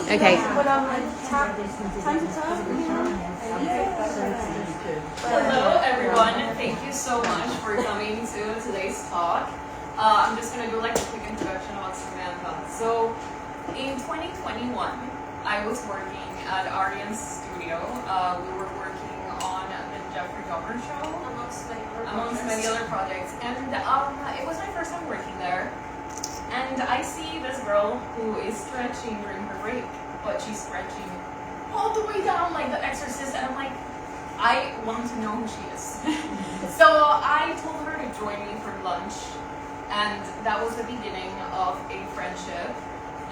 Okay. Hello everyone, thank you so much for coming to today's talk. I'm just going to do like a quick introduction about Samantha. So in 2021, I was working at Arian's studio. We were working on the Jeffrey Dahmer show, amongst many other projects. And it was my first time working there. And I see this girl who is stretching during her break, but she's stretching all the way down like the exorcist, and I'm like, I want to know who she is. So I told her to join me for lunch, and that was the beginning of a friendship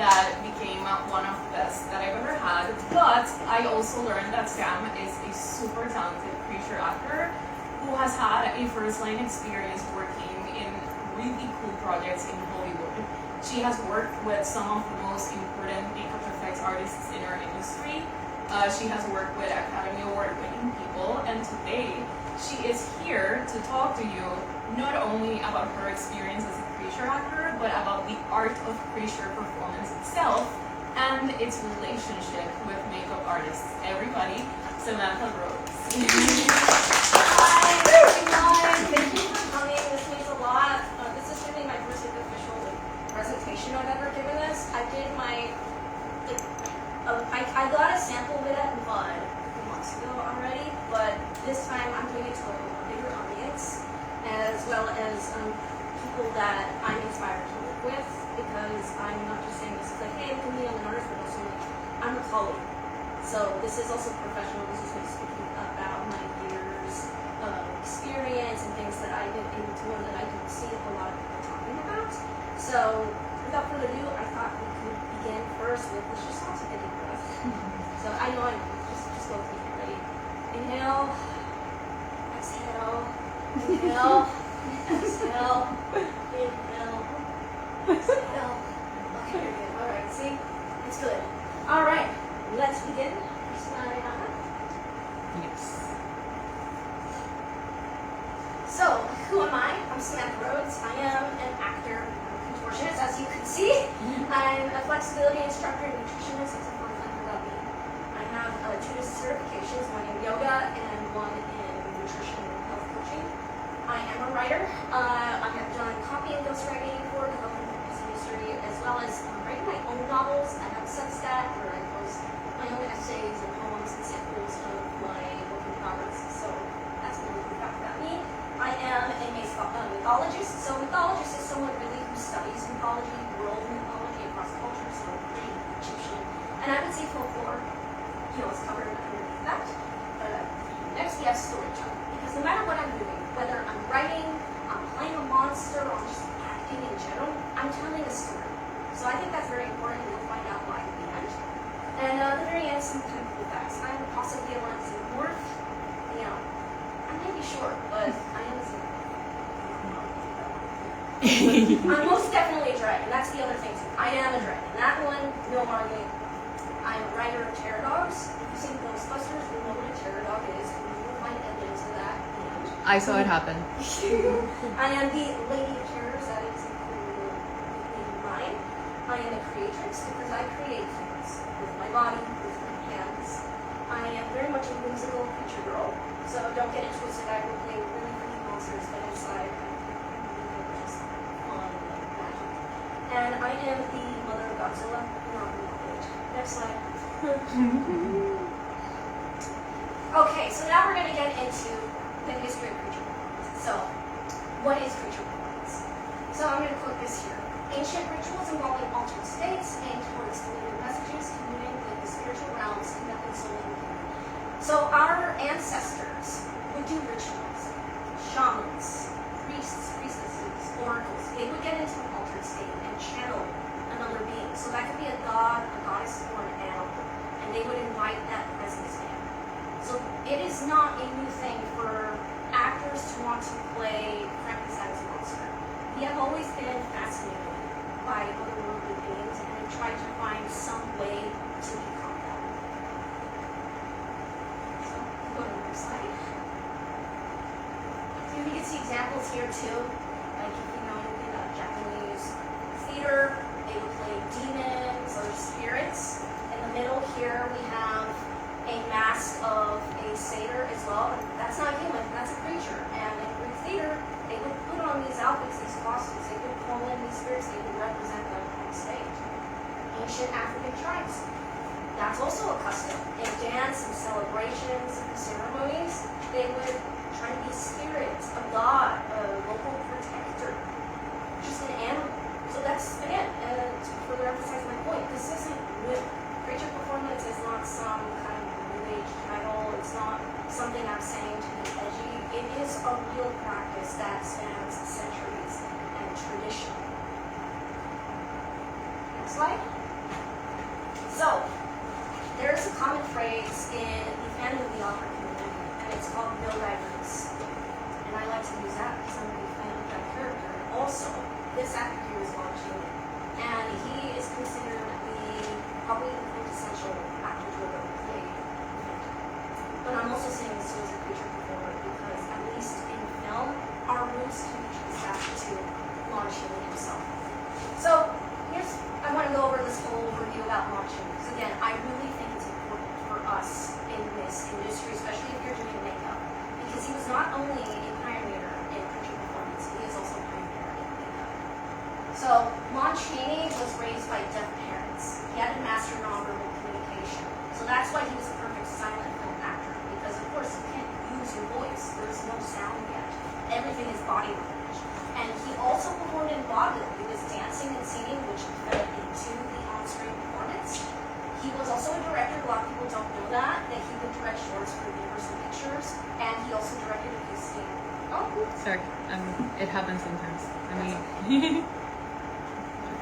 that became one of the best that I've ever had. But I also learned that Sam is a super talented creature actor who has had a first-line experience working in really cool projects in Hollywood. She has worked with some of the most important makeup effects artists in our industry. She has worked with Academy Award-winning people, and today she is here to talk to you not only about her experience as a creature actor, but about the art of creature performance itself and its relationship with makeup artists. Everybody, Samantha Rhodes. Hi, everyone. Thank you for coming. This means a lot. This is really my first official presentation I've ever given this. I did my, I got a sample of it at Mud a few months ago already, but this time I'm doing it to a bigger audience, as well as people that I'm inspired to work with, because I'm not just saying this is like, hey, I'm me, I'm an artist, but also like, I'm a colleague. So this is also professional. This is me speaking about my years of experience and things that I did able to learn that I don't see a lot of people talking about. So without further ado, I thought we could begin first with, let's just all take a deep breath. So I know, just go with me. Ready? Inhale, exhale, inhale, exhale, inhale, exhale. Okay, very good. All right, see? It's good. All right, let's begin. Yes. So, who am I? I'm Samantha Rhodes. I am an actor, contortionist, as you can see. I'm a flexibility instructor and nutritionist. It's a fun fact about me. I have 2 certifications, one in yoga and one in nutrition and health coaching. I am a writer. I have done copy and ghostwriting for the health and fitness industry, as well as writing my own novels. I have a Substack where I post my own essays and poems and samples of my work in progress. So that's a little fact about me. I am a mythologist. So mythologist is someone really who studies mythology, world mythology across cultures, so Greek, Egyptian, and I would say folklore, is covered underneath that. Next we have storytelling, because no matter what I'm doing, whether I'm writing, I'm playing a monster, or I'm just acting in general, I'm telling a story. So I think that's very important, and you'll find out why at the end. And at the very end, some kind of cool facts. I'm possibly a Lensingworth. I may be short, but I am a I'm most definitely a dragon. That's the other thing too. I am a dragon. That one, no arguing. I'm a writer of terror dogs. If you've seen Ghostbusters, you know what a terror dog is. You will find evidence of that. I saw it happen. I am the Lady of Terrors. That is in mine. I am a creatrix because I create things with my body, with my hands. I am very much a whimsical creature girl. So don't get it twisted. I will play really pretty monsters, but inside I'm just fun and magic. And I am the mother of Godzilla. Not in that age. Next slide. Okay, so now we're going to get into the history of creature performance. So, what is creature performance? So I'm going to quote this here. Ancient rituals involving altered states aimed towards delivering messages, communing with the spiritual realms, connecting soul and human. So our ancestors would do rituals. Shamans, priests, priestesses, oracles, they would get into an altered state and channel another being. So that could be a god, a goddess, or an animal. And they would invite that presence in. So it is not a new thing for actors to want to play Krampus as a monster. We have always been fascinated by otherworldly beings and have tried to find some way to become them. So, go to the next slide. So you can see examples here too. Like if you know anything about Japanese theater, they would play demons or spirits in the here we have a mask of a satyr as well. And that's not human, that's a creature. And in Greek theater, they would put on these outfits, these costumes. They would call in these spirits, they would represent them on stage. Ancient African tribes. That's also a custom. In dance and celebrations and ceremonies, they would try to be spirits, a god, a local protector, just an animal. So that's, again, to further emphasize my point, this isn't new. Creature performance is not some kind of new age title. It's not something I'm saying to be edgy. It is a real practice that spans centuries and tradition. Next slide. So, there's a common phrase in the fandom of the opera community, and it's called no diverse. And I like to use that because I'm a big fan of that character. And also, this actor here is Lon Chaney, and he is considered probably the quintessential actor to have ever played. But I'm also saying this as a creature performer because, at least in film, our roots can be traced back to Lon Chaney himself. So, I want to go over this whole overview about Lon Chaney, because again, I really think it's important for us in this industry, especially if you're doing makeup, because he was not only a pioneer in creature performance, he is also a pioneer in makeup. So, Lon Chaney was raised by deaf parents. He had to master nonverbal communication. So that's why he was a perfect silent film actor, because of course you can't use your voice. There's no sound yet. Everything is body language. And he also performed in vaudeville. He was dancing and singing, which fed into the on-screen performance. He was also a director. A lot of people don't know that he would direct shorts for Universal Pictures, and he also directed a few scenes. Oh, Sorry, it happens sometimes. I mean, he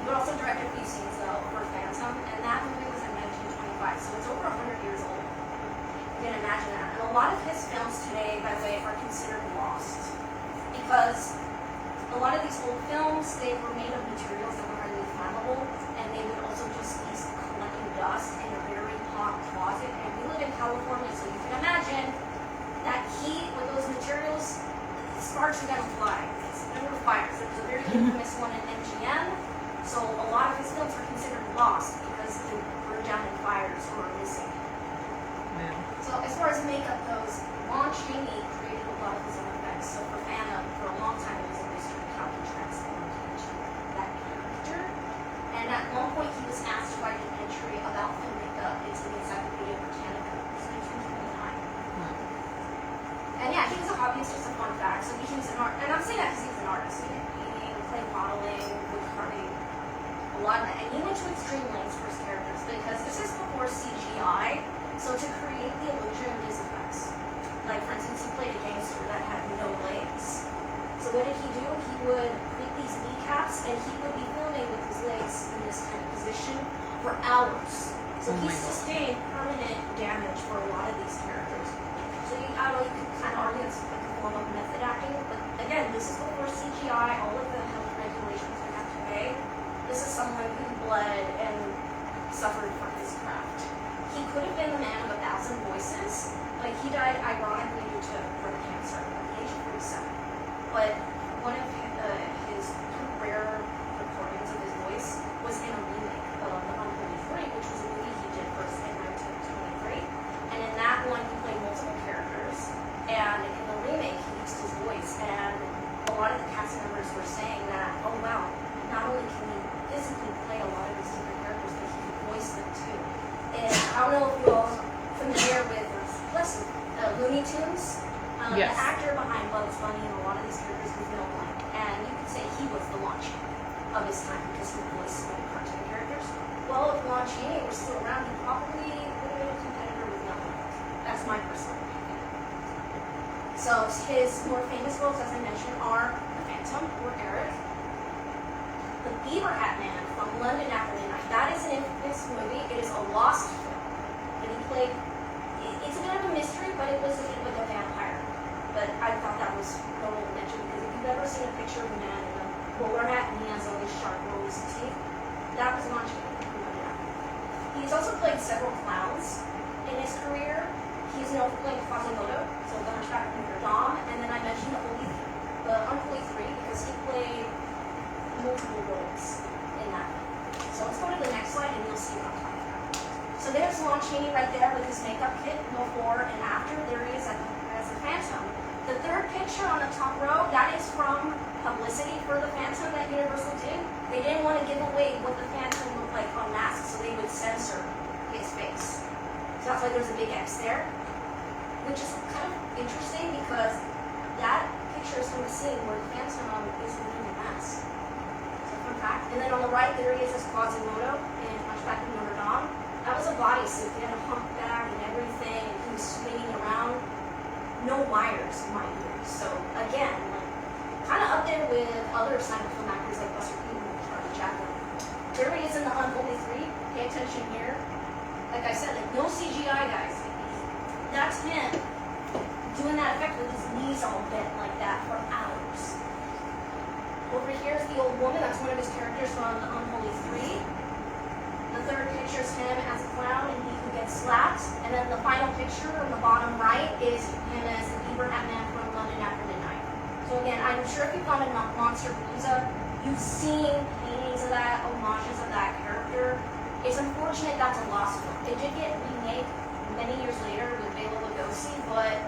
would also direct a few scenes though for Phantom, and that movie was in 1925, so it's over 100 years old. You can imagine that. And a lot of his films today, by the way, are considered lost because a lot of these old films, they were made of materials that were highly flammable, and they would also just be collecting dust in a very hot closet. And we live in California, so you can imagine that heat with those materials, sparks are going to fly. There were fires. There was a very infamous one in MGM. So a lot of his films are considered lost because they burned down in fires or are missing. yeah. So as far as makeup goes, Lon Chaney created a lot of his own effects. So for Phantom, for a long time, it was a mystery how he transformed into that character. And at one point, he was asked to write an entry about film makeup into the Encyclopedia Britannica. It was 1929. And yeah, he was a hobbyist, just a fun fact. So he was an art, and I'm saying that because he was an artist. He did painting, clay modeling, wood carving, a lot of that. And he went to extreme lengths for his characters because this is before CGI. So to create the illusion of his effects, like for instance, he played a gangster that had no legs. So what did he do? He would create these kneecaps, and he would be filming with his legs in this kind of position for hours. So Oh he my God. sustained permanent damage for a lot of these characters. So I don't know, you could kind of argue it's like a form of method acting, but again, this is before CGI, all of the health regulations we have today. This is someone who bled and suffered from his craft. He could have been the man of 1,000 voices, but he died ironically due to throat cancer at the age of 47. But one of his rare recordings of his voice was in a remake of The Unholy Three, which was a movie he did first in 1923. And in that one, he played multiple characters, and in the remake, he used his voice. And a lot of the cast members were saying that, oh wow, not only can he physically play a lot of these different characters, but he can voice them too. And I don't know if you're all familiar with Looney Tunes. Yes. The actor behind Bugs Bunny and a lot of these characters was Bill Blank. And you could say he was the Lon Chaney of his time because he voiced so many cartoon characters. Well, if Lon Chaney were still around, he probably would have been a competitor with Bill Blank. That's my personal opinion. So his more famous roles, as I mentioned, are The Phantom, or Eric, The Beaver Hat Man from London After Midnight. That is an infamous movie. It is a lost film. And he played, it's a bit of a mystery, but it was a bit like a vampire. But I thought that was notable to mention because if you've ever seen a picture of a man in a bowler hat and he has all these sharp rows of teeth, that was Lon Chaney from London After Midnight. He's also played several clowns in his career. He's known for playing Quasimodo, so the Hunchback of Notre Dame, and then I mentioned the Unholy Three because he played multiple roles in that. So let's go to the next slide and you'll see what I'm talking about. So So there's Lon Chaney right there with his makeup kit before and after. There he is as the Phantom. The third picture on the top row, that is from publicity for the Phantom that Universal did. They didn't want to give away what the Phantom looked like unmasked, so they would censor his face. So that's why there's a big X there, which is kind of interesting because that picture is from the scene where the Phantom is wearing a mask. So fun fact. And then on the right, there he is as Quasimodo in Hunchback of Notre Dame. That was a bodysuit. He had a hump bag and everything, and he was swinging around. No wires, mind you. So again, like, kind of up there with other silent film actors like Buster Keaton and Charlie Chaplin. There he is in the Unholy Three. Pay attention here. Like I said, like no CGI, guys. That's him doing that effect with his knees all bent like that for hours. Over here is the old woman. That's one of his characters from the Unholy Three. The third picture is him as a clown and he who gets slapped. And then the final picture on the bottom right is him as an Abraham man from London After Midnight. So again, I'm sure if you've gone to Monster Palooza, you've seen paintings of that, homages of that character. It's unfortunate that's a lost film. It did get remade many years later with Bela Lugosi, but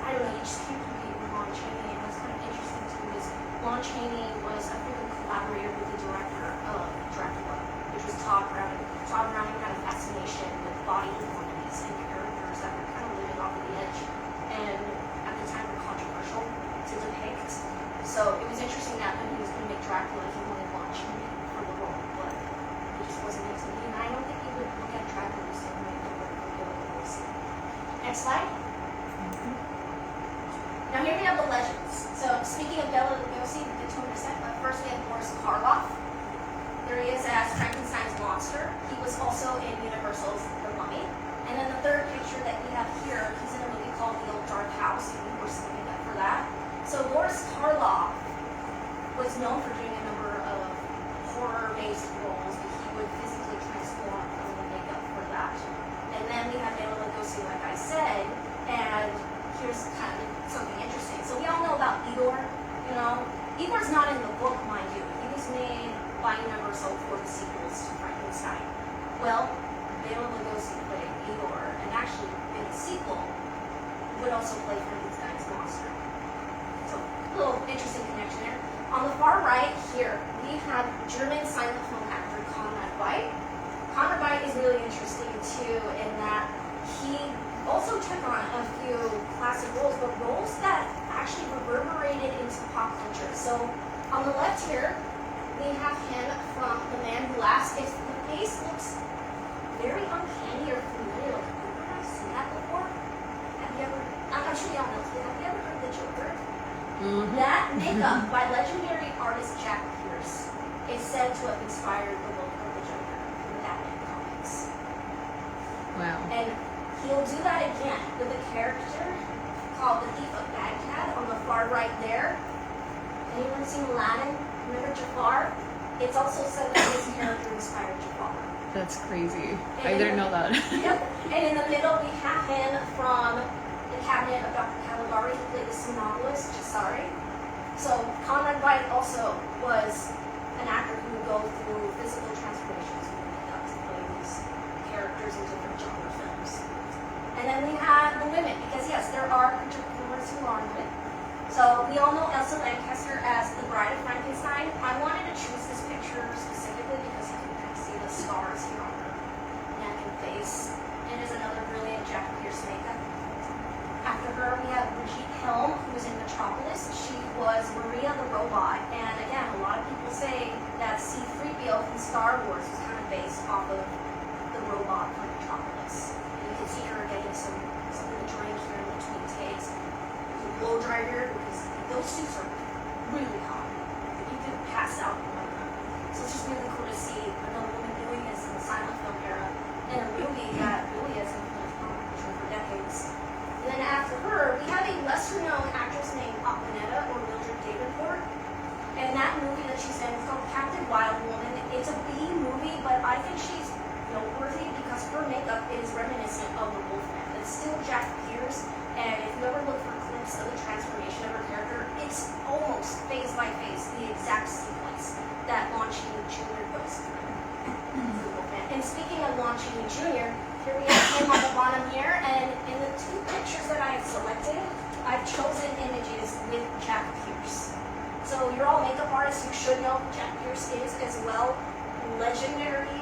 I don't know, you just can't compete with Lon Chaney. And what's kind of interesting too is Lon Chaney was a frequent collaborator with the director of Dracula, which was Todd Browning. Todd Browning had a fascination with body deformities and characters that were kind of living off of the edge, and at the time were controversial to depict. So it was interesting that when he was going to make Dracula, he wanted Lon Chaney for the role, but it just wasn't his movie, and I don't think he would look at Dracula the same way he would Bela Lugosi. Next slide. Now here we have the legends. So speaking of Bela Lugosi, we get to him in a second, but first we have Boris Karloff. There he is as Frankenstein's monster. He was also in Universal's The Mummy. And then the third picture that we have here, he's in a movie called The Old Dark House, and we were looking up for that. So Boris Karloff was known for doing a number of horror-based roles, but he would physically transform from the makeup for that. And then we have Bela Lugosi, like I said, and here's kind of something interesting. So we all know about Igor, you know. Igor's not in the book, mind you. He was made by Universal for the sequels to Frankenstein. Well, Bela Lugosi played Igor, and actually in the sequel would also play Frankenstein's monster. So a little interesting connection there. On the far right here, we have German silent film actor Conrad Veidt. Conrad Veidt is really interesting too in that he also took on a few classic roles, but roles that actually reverberated into pop culture. So on the left here, we have him from The Man Who Laughs. If the face looks very uncanny or familiar, like I've never seen that before. Have you ever? I'm sure y'all know. Have you ever heard the Joker? Mm-hmm. That makeup by legendary artist Jack Pierce is said to have inspired the look of the Joker from the Batman comics. Wow. And he'll do that again with a character called the Thief of Baghdad on the far right there. Anyone seen Aladdin? Remember Jafar? It's also said that his character inspired Jafar. That's crazy. And I didn't know that. Yep. And in the middle, we have him from the cabinet of Dr. Caligari, who played the somnambulist, Cesare. So Conrad Veidt also was an actor who would go through physical transformations when he got to play these characters in different genre films. And then we have the women, because yes, there are creature performers who are women. So we all know Elsa Lanchester as the Bride of Frankenstein. I wanted to choose this picture specifically because you can kind of see the scars here on her neck and face. And it is another brilliant Jack Pierce makeup. After her, we have Brigitte Helm, who was in Metropolis. She was Maria the Robot. And again, a lot of people say that C-3PO from Star Wars was kind of based off of the robot from Metropolis. And you can see her getting something to drink here in between takes. Blow dryer, because those suits are really hot. You could pass out in one of them. So it's just really cool to see another woman doing this in the silent film era in a movie that really has influenced pop culture for decades. And then after her, we have a lesser-known actress named Aquanetta or Mildred Davenport. And that movie that she's in is called Captain Wild Woman. It's a B movie, but I think she's noteworthy because her makeup is reminiscent of the Wolfman. It's still Jack Pierce, and if you ever look for clips of the transformation of her character, it's almost face by face the exact sequence that Lon Chaney Jr. goes through. And speaking of Lon Chaney Jr., Here we have him on the bottom here, and in the two pictures that I have selected, I've chosen images with Jack Pierce. So you're all makeup artists, you should know who Jack Pierce is as well. Legendary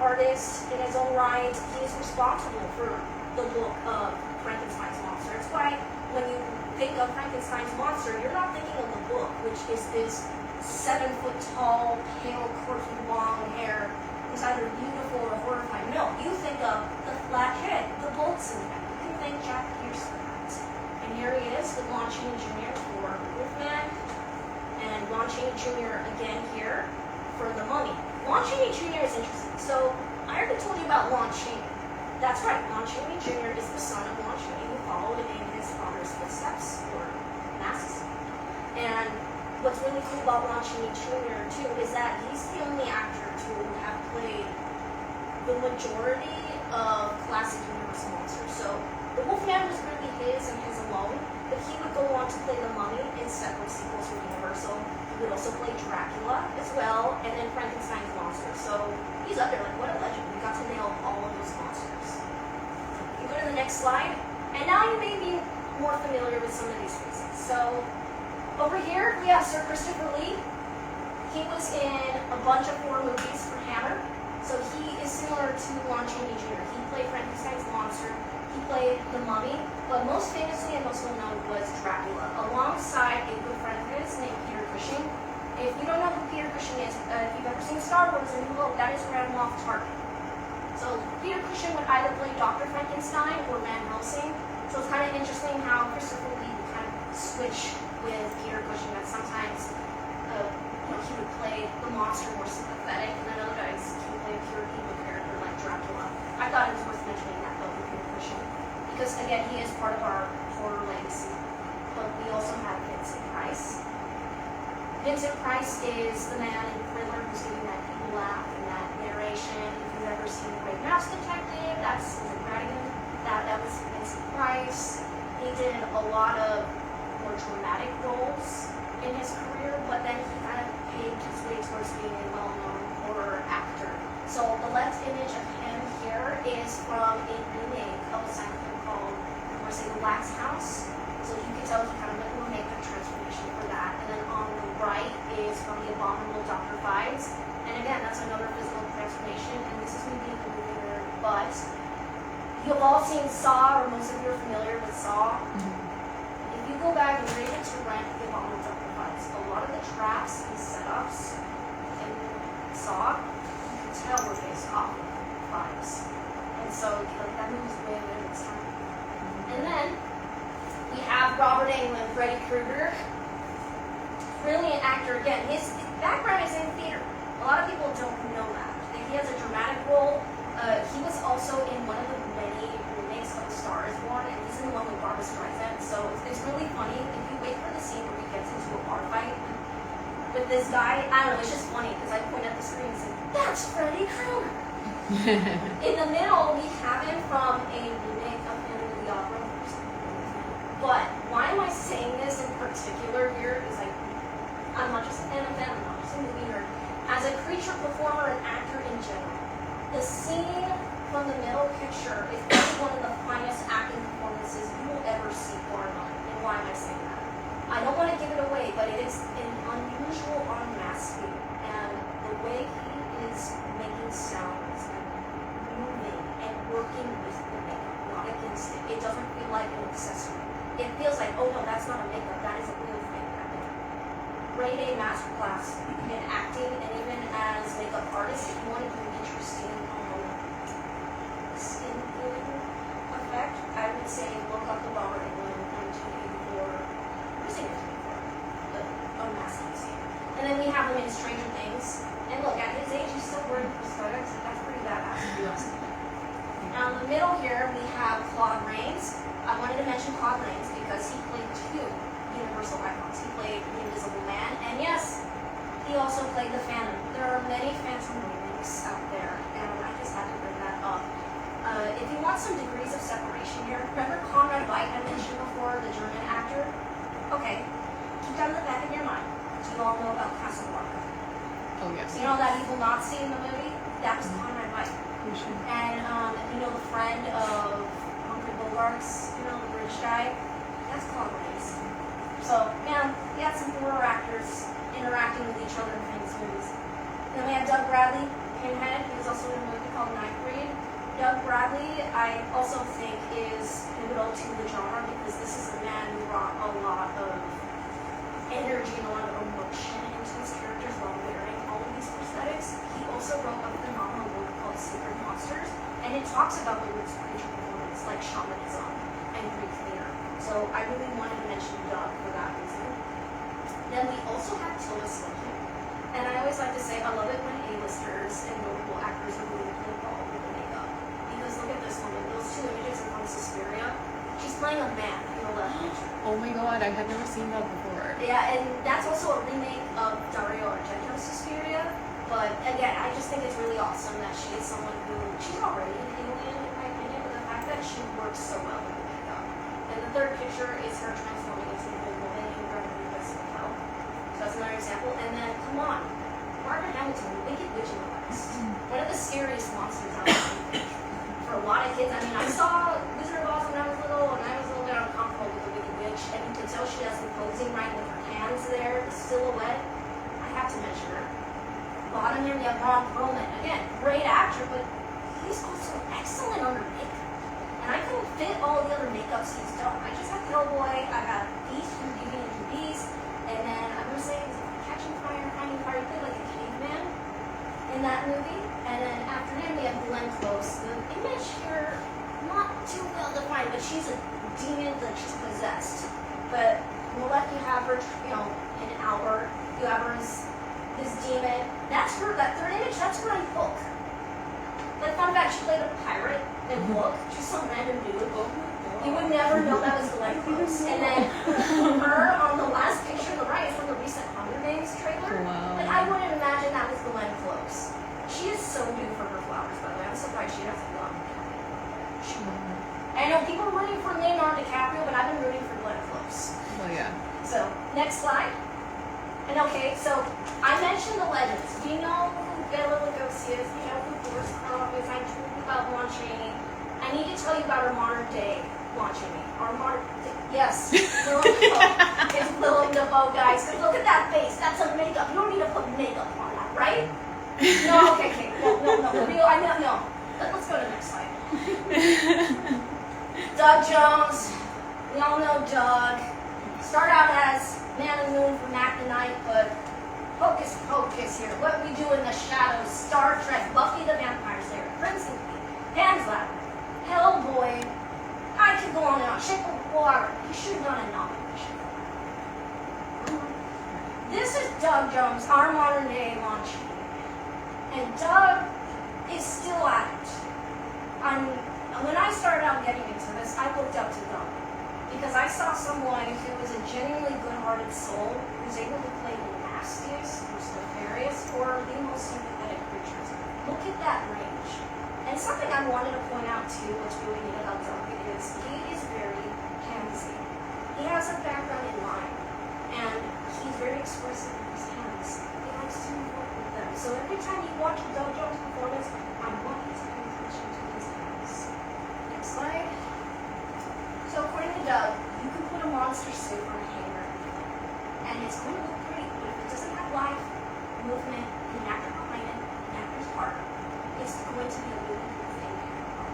artist in his own right. He is responsible for the look of Frankenstein's monster. It's why when you think of Frankenstein's monster, you're not thinking of the book, which is this 7-foot tall, pale, quirky, long hair. It's either beautiful or horrifying. No, you think of the flat head, the bolts in the head. You can thank Jack Pierce for that. And here he is, the Lon Chaney Jr. for Wolfman, and Lon Chaney Jr. again here for the Mummy. Lon Chaney Jr. is interesting. So I already told you about Lon Chaney. That's right, Lon Chaney Jr. is the son of Lon Chaney who followed in his father's footsteps, or masks. And what's really cool about Lon Chaney Jr. too is that he's the only actor to have played the majority of classic Universal monsters. So the Wolfman was really his and his alone, but he would go on to play the Mummy in separate sequels for Universal. He would also play Dracula as well, and then Frankenstein's monster. So he's up there like, what a legend. We got to nail all of those monsters. You go to the next slide, and now you may be more familiar with some of these faces. So over here, we have Sir Christopher Lee. He was in a bunch of horror movies for Hammer. So he is similar to Lon Chaney Jr. He played Frankenstein's monster. He played the Mummy. But most famously and most well known was Dracula, alongside a good friend of his named Peter Cushing. If you don't know who Peter Cushing is, if you've ever seen Star Wars or New Hope, that is Grand Moff Tarkin. So Peter Cushing would either play Dr. Frankenstein or Van Helsing. So it's kind of interesting how Christopher Lee would kind of switch with Peter Cushing, that sometimes he would play the monster more sympathetic, and then other guys he would play a pure evil character like Dracula. I thought it was worth mentioning that though with Peter Cushing, because again he is part of our horror legacy. But we also have Vincent Price. Vincent Price is the man in Thriller who's giving that evil laugh and that narration. If you've ever seen Great Mouse Detective, that's Radigan. That was Vincent Price. He did a lot of more dramatic roles in his career, but then he kind of paved his way towards being a well-known horror actor. So the left image of him here is from a remake of a silent film called, I want to say, The Wax House. So you can tell he kind of went through a makeup transformation for that. And then on the right is from The Abominable Dr. Fives. And again, that's another physical transformation, and this is me being a movie nerd, but you've all seen Saw, or most of you are familiar with Saw. If you go back and you're able to rent The Abominable Dr. Fives, a lot of the traps and setups in Saw, you can tell were based off of Fives. And so like, that movie's way ahead of its time. And then we have Robert Englund, Freddy Krueger. Brilliant actor. Again, his background is in theater. A lot of people don't know that. He has a dramatic role. He was also in one of the many remakes of A Star Is Born, and he's in the one with Barbra Streisand. So it's really funny. If you wait for the scene where he gets into a bar fight with this guy, I don't know, it's just funny because I point at the screen and say, that's Freddy Krueger. In the middle, we have him from a remake of Phantom of the Opera. But why am I saying this in particular here? Is like, I'm not just an fan, I'm not just a movie nerd. As a creature performer and actor in general, the scene from the middle picture is probably one of the finest acting performances you will ever see, bar none. And why am I saying that? I don't want to give it away, but it is an unusual unmasking, and the way he is making sounds and moving and working with the makeup, not against it. It doesn't feel like an accessory. It feels like, oh no, that's not a makeup, that is a real thing happening. Grade A masterclass in acting, and even as makeup artists, if you want to do an interesting skin feeling effect, I would say look up the Robert Englund on TV for the unmasking scene. And then we have him in Stranger Things. And look, at his age, he's still wearing prosthetics. That's pretty badass. Now in the middle here, we have Claude Rains. I wanted to mention Claude Rains because he played two Universal icons. He played the Invisible Man, and yes, he also played the Phantom. There are many Phantom remakes out there, and I just had to bring that up. If you want some degrees of separation here, remember Conrad Veidt I mentioned before, the German actor? Okay, keep that in the back of your mind. Do you all know about Casablanca? Oh, yes. You know that evil Nazi in the movie? That was Conrad Veidt. Creature. And the friend of Humphrey Bogart's, the British guy, that's Claude Rains. So, we had some horror actors interacting with each other in famous movies. Then we had Doug Bradley, Pinhead. He was also in a movie called Nightbreed. Doug Bradley, I also think, is pivotal to the genre because this is a man who brought a lot of energy and a lot of emotion into his characters while wearing all of these prosthetics. He also wrote a phenomenal book called Sacred Monsters, and it talks about the roots of creature performance, like shamanism and Greek theater. So I really wanted to mention Doug for that reason. Then we also have Tilda Swinton, and I always like to say I love it when A-listers and notable actors are really involved with the makeup. Because look at this woman, those two images are from Suspiria. She's playing a man in the left picture. Oh my god, I had never seen that before. Yeah, and that's also a remake of Dario Argento's Suspiria. But again, I just think it's really awesome that she is someone who, she's already an alien in my opinion, but the fact that she works so well with the makeup. And the third picture is her transforming into a big woman in Reverend West Hotel. So that's another example. And then, come on, Margaret Hamilton, Wicked Witch in the West. One of the scariest monsters out there. For a lot of kids, I mean, I saw Wizard of Oz when I was little, and I was a little bit uncomfortable with the Wicked Witch, and you can tell she has the posing right with her hands there, the silhouette. I have to mention her. Bottom here, we have Ron Perlman. Again, great actor, but he's also excellent under makeup. And I couldn't fit all the other makeups he's done. I just have Hellboy, I have Beast from Beauty and the Beast, and then I'm going to say, Catching Fire, Finding Fire, he played like a caveman in that movie. And then after him, we have Glenn Close. The image here, not too well defined, but she's a demon, like she's possessed. But on the left, you have her, in Albert. You have her as this demon. That's her, that third image, that's her in Hook. Like, fun fact, she played a pirate in Hook. She's some random dude. You would never know that was Glenn Close. And then her on the last picture on the right is from the recent Hunger Games trailer. Wow. Like, I wouldn't imagine that was Glenn Close. She is so due for her flowers, by the way. I'm surprised she hasn't gone. I know people are rooting for Leonardo DiCaprio, but I've been rooting for Glenn Close. Well, yeah. So, next slide. And okay, so I mentioned the legends. We know who Bela Lugosi is. We know who Boris Karloff is. I told you about Lon Chaney. I need to tell you about our modern day Lon Chaney. Our modern day, yes. Willem Dafoe. It's Willem Dafoe, guys. Look at that face. That's a makeup. You don't need to put makeup on that, right? No, okay. No. I know, no. Let's go to the next slide. Doug Jones. We all know Doug. Start out as Man in the Moon from Mac the Knight, but hocus pocus here. What we do in the shadows. Star Trek, Buffy the Vampire Slayer, Crimson Peak, Pan's Labyrinth, Hellboy. I could go on and on. Shape of Water. He should have done a nomination. This is Doug Jones, our modern day Lon Chaney. And Doug is still at it. When I started out getting into this, I looked up to Doug. Because I saw someone who was a genuinely good-hearted soul who was able to play the nastiest, most nefarious, or the most sympathetic creatures. Look at that range. And something I wanted to point out too, what's really neat about Doug, is he is very handsy. He has a background in line, and he's very expressive with his hands. He likes to work with them. So every time you watch a Doug Jones performance, I want you to pay attention to his hands. Next slide. So according to Doug, you can put a monster suit on a hanger, and it's going to look great, but if it doesn't have life, movement, and an actor behind it, an actor's heart, it's going to be a really cool thing to have on.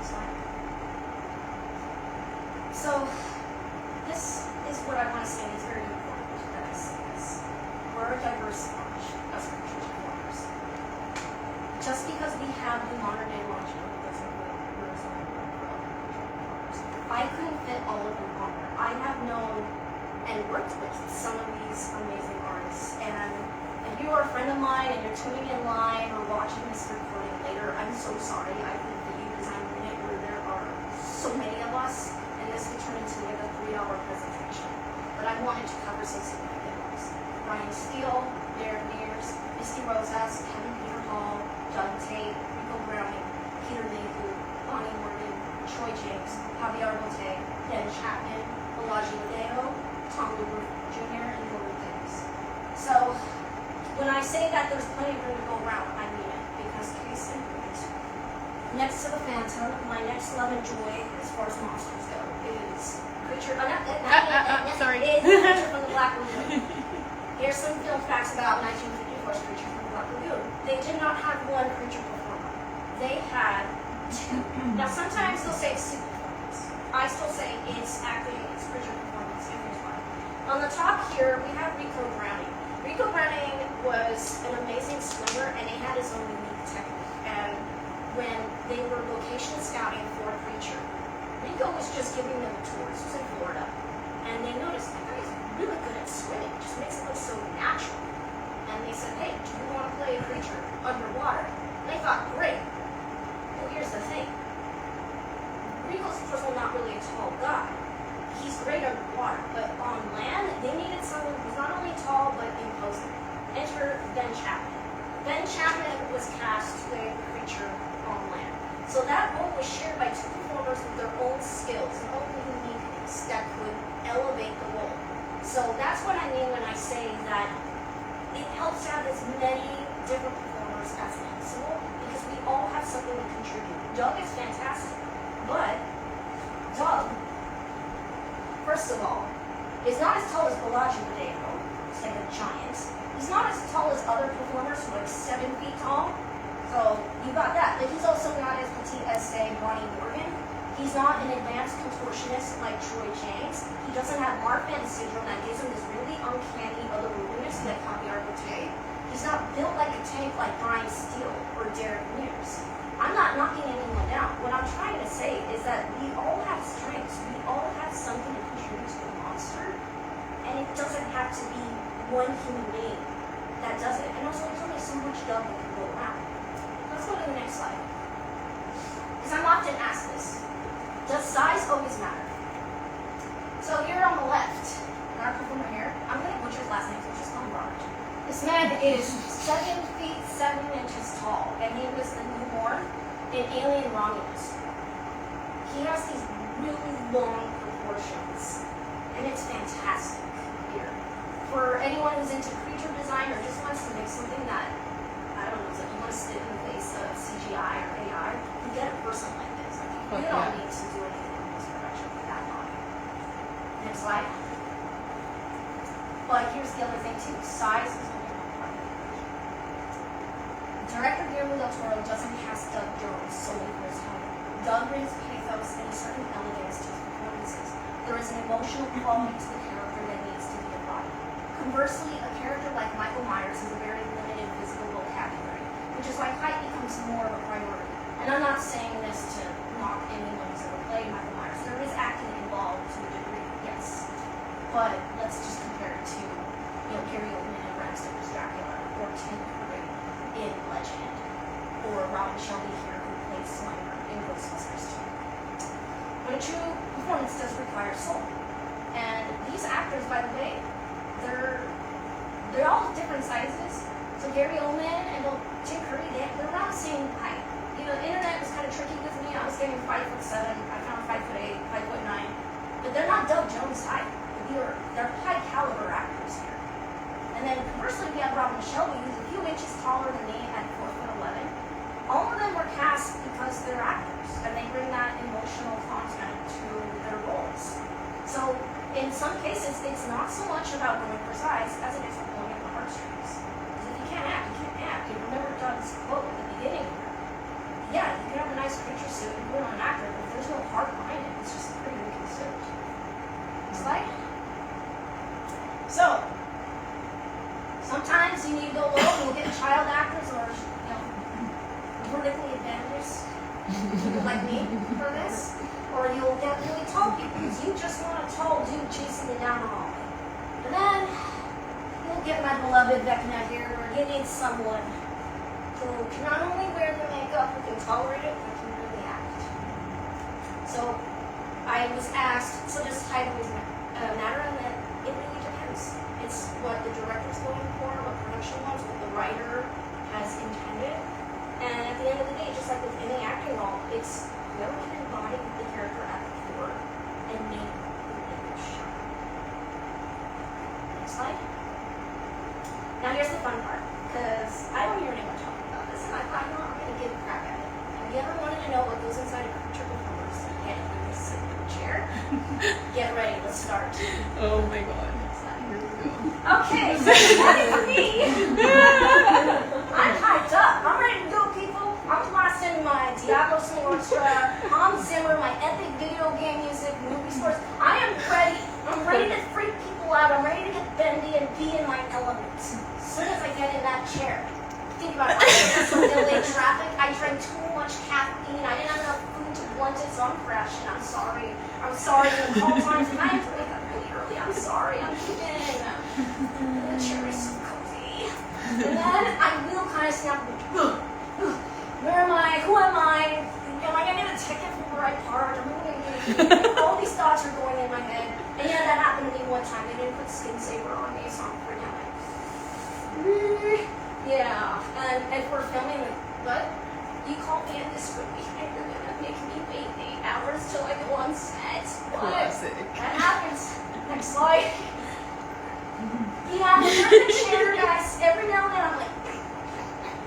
Slide. So this is what I want to say, and it's very important that I say this. We're a diverse bunch of creatures performers. Just because we have the modern day launch doesn't mean we're a I couldn't fit all of them on there. I have known and worked with some of these amazing artists, and if you are a friend of mine and you're tuning in live or watching this recording later, I'm so sorry I couldn't fit you because I'm in it where there are so many of us, and this could turn into like a 3-hour presentation. But I wanted to cover some significant ones. Ryan Steele, Derek Mears, Misty Rosas, Kevin Peter Hall, Doug Tate, Rico Browning, Peter Mayhew, Bonnie Morgan, Troy James, Javier Bote, Ben Chapman, Balaji Ladeo, Tom Luber Jr., and Lori Davis. So, when I say that there's plenty of room to go around, I mean it. Because case in point, next to the Phantom, my next love and joy as far as monsters go is Creature. Sorry. Is Creature from the Black Lagoon. Here's some film facts about 1954's Creature from the Black Lagoon. They did not have one creature performer. They had two. Now sometimes they'll say it's two performance. I still say it's acting, it's creature performance, and here's why. On the top here, we have Rico Browning. Rico Browning was an amazing swimmer, and he had his own unique technique. And when they were location scouting for a creature, Rico was just giving them a tour. This was in Florida. And they noticed, that guy's really good at swimming. It just makes it look so natural. And they said, hey, do you want to play a creature underwater? And they thought, great. Well, here's the thing. Rico's, first of all, not really a tall guy. He's great underwater, but on land, they needed someone who's not only tall, but imposing. Enter Ben Chapman. Ben Chapman was cast to play the creature on land. So that role was shared by two performers with their own skills and own uniqueness that could elevate the role. So that's what I mean when I say that it helps to have as many different performers as possible, because we all have something to contribute. Doug is fantastic, but Doug, first of all, is not as tall as Balaji Badeo. He's like a giant. He's not as tall as other performers who are like 7 feet tall. So you got that. But he's also not as petite as, say, Bonnie Morgan. He's not an advanced contortionist like Troy James. He doesn't have Marfan syndrome that gives him this really uncanny otherworldliness like Javier Botet. He's not built like a tank like Brian Steele or Derek Mears. I'm not knocking anyone down. What I'm trying to say is that we all have strengths. We all have something to contribute to the monster. And it doesn't have to be one human being that does it. And also, there's only so much Doug that can go around. Let's go to the next slide. Because I'm often asked this. Does size always matter? So here on the left, our performer here, I'm going to butcher his last name, so just call him Robert. This man is 7 feet 7 inches tall, and he was the newborn in Alien Romulus. He has these really long proportions, and it's fantastic here. For anyone who's into creature design or just wants to make something that, I don't know, it's like you want to spit in the face of CGI or AI, you get a person like this. Like, you don't need to do anything in post-production for that long. Next slide. But here's the other thing too. Size is only one part of it. Director Guillermo del Toro doesn't cast Doug Jones solely for his home. Doug brings pathos and a certain elegance to his performances. There is an emotional quality to the character that needs to be embodied. Conversely, a character like Michael Myers has a very limited physical vocabulary, which is why height becomes more of a priority. And I'm not saying this to knock anyone who's ever played Michael Myers. There is acting involved to a degree, yes. But let's just compare it to, Gary Oldman in Bram Stoker's Dracula, or Tim Curry in Legend, or Robin Shelby here who plays Slimer in Ghostbusters 2. But a true performance does require soul. And these actors, by the way, they're all different sizes. So Gary Oldman and Tim Curry, they're around the same height. The internet was kind of tricky with me. I was getting 5'7". I found 5'8", 5'9". But they're not Doug Jones height. They're high caliber actors here. And then conversely, we have Robin Shelby, who's a few inches taller than me at 4'11". All of them were cast because they're actors, and they bring that emotional content to their roles. So in some cases, it's not so much about going for size as it is pulling at the heartstrings. Because if you can't act, you can't act. You remember Doug's quote at the beginning here. Yeah, you can have a nice creature suit and put on an actor, but if there's no heart behind it, it's just pretty weak suit. Next slide. So, sometimes you need to go low and you'll get child actors or, vertically advantaged people like me for this. Or you'll get really tall people because you just want a tall dude chasing you down the hallway. And then, you'll get my beloved Vecna here where you need someone who can not only wear the makeup, who can tolerate it, but can really act. So, I was asked, so does height always matter? And then it really depends. It's what the director's going for, what production wants, what the writer has intended. And at the end of the day, just like with any acting role, it's whoever can embody the character at the core and make the image shine. Next slide. Now here's the fun part. Get ready, let's start. Oh my god. Okay, so you're ready for me. I'm hyped up. I'm ready to go, people. I'm blasting my Diablo Orchestra, Hans Zimmer, my epic video game music, movie scores. I am ready. I'm ready to freak people out. I'm ready to get bendy and be in my element. As soon as I get in that chair. Think about it. I was in LA traffic. I drank too much caffeine. I didn't have enough food to blunt it, so I'm crashing. I'm sorry. I'm sorry for the call times. And I have to wake up really early. I'm sorry. I'm kidding. The chair is so cozy. And then I will kind of snap. Where am I? Who am I? Am I going to get a ticket for where I parked? Am I going to get all these thoughts are going in my head. And yeah, that happened to me one time. They didn't put skin saver on me, so I'm freaking out. Yeah, and we're filming, but you call me in this movie and you're gonna make me wait 8 hours till I go on set. What? Classic. That happens. Next slide. Yeah, when you're in the chair, guys, every now and then I'm like,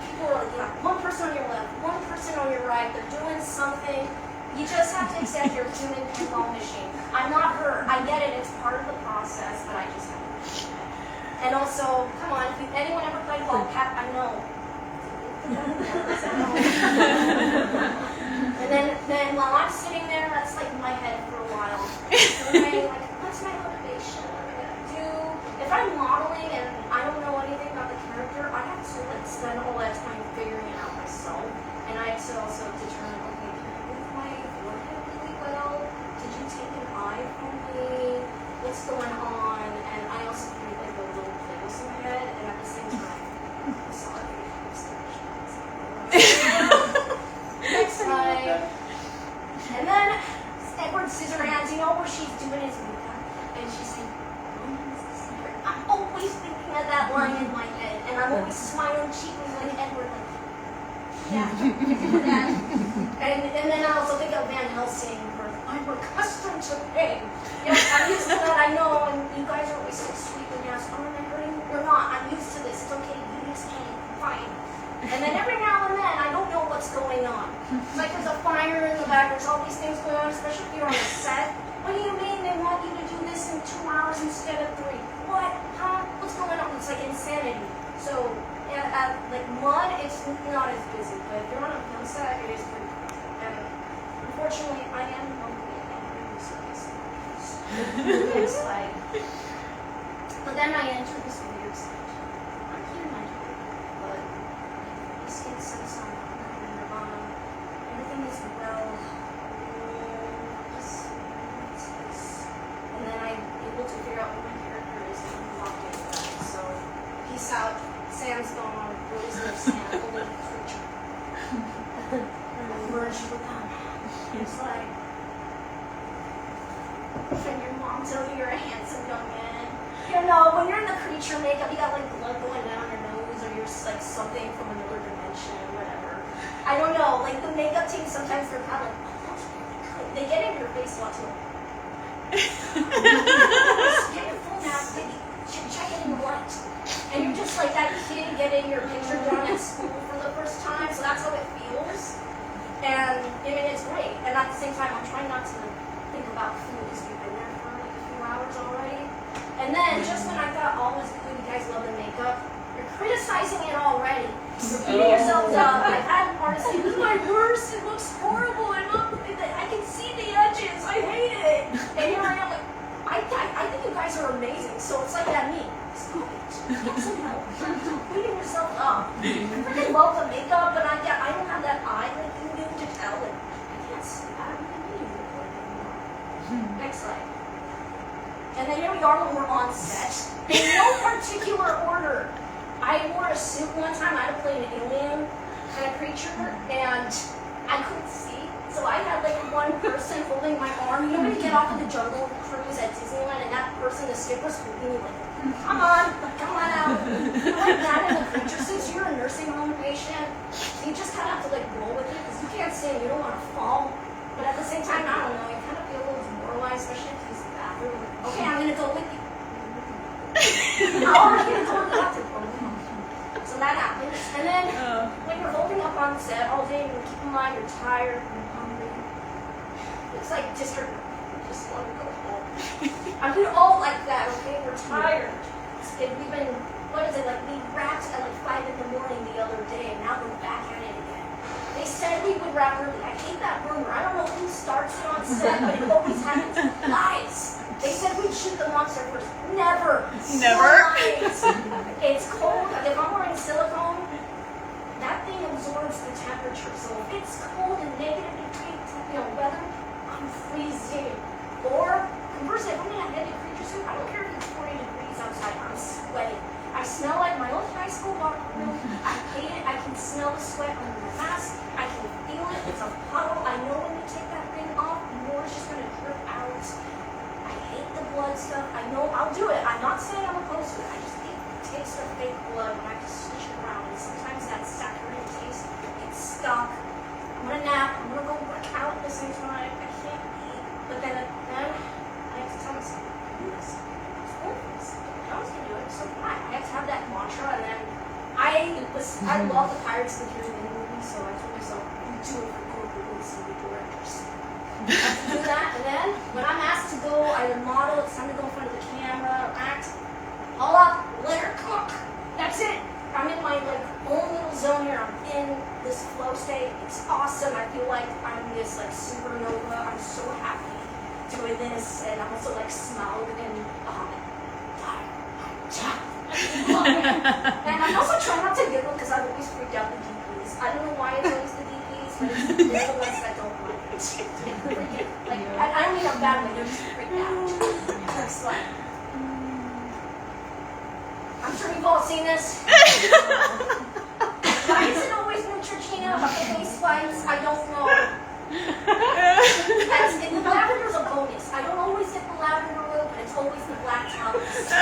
people are like, yeah, one person on your left, one person on your right, they're doing something. You just have to accept you're a human pinball machine. I'm not her. I get it. It's part of the process, but I just have to. And also, come on, if anyone ever played ball cap, I know. And then while I'm sitting there, that's like in my head for a while. So I'm like, what's my motivation? What am I gonna do? If I'm modeling and I don't know anything about the character, I have to like spend all that time figuring it out myself. And I have to also determine, okay, can I move my forehead really well? Did you take an eye from me? What's going on? And I also create like a little playlist in my head, and at the same time, I'm sorry. Next slide. And then Edward Scissorhands, you know where she's doing his makeup, and she's like, "Mom's the secret." I'm always thinking of that line in my head, and I'm always smiling cheekily like Edward, like, yeah, that. And then I also think of Van Helsing, where I'm accustomed to pain. Yes, I'm used to that, I know, and you guys are always so sweet when you ask, oh, am I hurting? We're not, I'm used to this, it's okay, you use pain, fine. And then every now and then, I don't know what's going on. It's like there's a fire in the back, there's all these things going on, especially if you're on a set. What do you mean they want you to do this in 2 hours instead of 3? What? Huh? What's going on? It's like insanity. So, at like MUD, it's not as busy, but if you're on a film set, it is pretty crazy. And unfortunately, I am hungry and I'm really serious. Next slide. But then I entered this weird stage. I'm here mentally, but this kid says I'm not in Nirvana. Everything is well. And then I'm able to figure out what my character is and I'm locked into that. So, peace out. Sam's gone. Rose no Sam. Only creature. I'm merged with them. It's like. When your mom tells you you're a handsome young man. You know, when you're in the creature makeup, you got like blood going down your nose, or you're like something from another dimension, whatever. I don't know. Like the makeup team, sometimes they're kind of like, oh, that's really good. They get into your face a lot too. Get your full mask, baby. Check it in the light. And you're just like that kid getting your picture done at school for the first time, so that's how it feels. And I mean, it's great. And at the same time, I'm trying not to think about food because we've been there for like a few hours already. And then just when I thought all was good, you guys love the makeup, you're criticizing it already. You're beating yourselves up. I've had artists say, this is my worst, it looks horrible, I can see the edges, I hate it. And here I am like, I think you guys are amazing. So it's like that me. Stop it. Get some help. Stop beating yourself up. I freaking love the makeup, but I don't have that eye like you do to tell it. I can't see. I don't even need to look like anymore. Next slide. And then here we are when we're on set. In no particular order. I wore a suit one time. I had to play an alien kind of creature, and I couldn't see. So I had like one person holding my arm. You know when you get off of the jungle cruise at Disneyland, and that person, the skipper's holding you like, come on out. You're like that in the creature suit. So you're a nursing home patient. So you just kind of have to like roll with it because you can't sing. You don't want to fall. But at the same time, I don't know. You kind of feel a little demoralized, especially if it's the bathroom. Okay, I'm gonna go with you. I'm gonna go with the bathroom. So that happens. And then when you're holding up on set all day, and keep in mind you're tired and hungry. It's like district. just want to go home. I mean, all like that, okay? We're tired. We've been, what is it, like we wrapped at like 5 in the morning the other day, and now we're back at it again. They said we would wrap early. I hate that rumor. I don't know who starts it on set, but it always happens. Lies. They said we'd shoot the monster first. Never. Never? Lies. It's cold. If I'm wearing silicone, that thing absorbs the temperature. So if it's cold and negative degree, weather, I'm freezing. Or conversely, if I'm in a heavy creature suit, I don't care if it's 40 degrees outside. I'm sweating. I smell like my old high school locker room. I hate it. I can smell the sweat under my mask. I can feel it. It's a puddle. I know when you take that thing off, more is just going to drip out. I hate the blood stuff. I know I'll do it. I'm not saying I'm opposed to it. I just hate the taste of fake blood when I have to switch it around. And sometimes that saccharine taste gets stuck. I'm going to nap. I'm going to go work out at the same time. I can't eat. But then I have to tell myself, do this. Jones can do it, so can I. I have to have that mantra, and then I love the Pirates of the Caribbean movie, so I told myself, you do it for corporate movies and the directors. I have to do that, and then when I'm asked to go either model, it's time to go in front of the camera, or act, all up, let her cook. That's it. I'm in my own little zone here. I'm in this flow state. It's awesome. I feel like I'm this supernova. I'm so happy doing this, and I'm also smelled and and I'm also trying not to giggle because I've always freaked out the DPs. I don't know why it's always the DPs, but they're the ones that don't like it. I don't mean I'm bad, but they're just freaked out. It's like, I'm sure you've all seen this. Why is it always Neutrogena about the face fights? I don't know. And the lavender's a bonus. I don't always get the lavender oil, but it's always the black towels.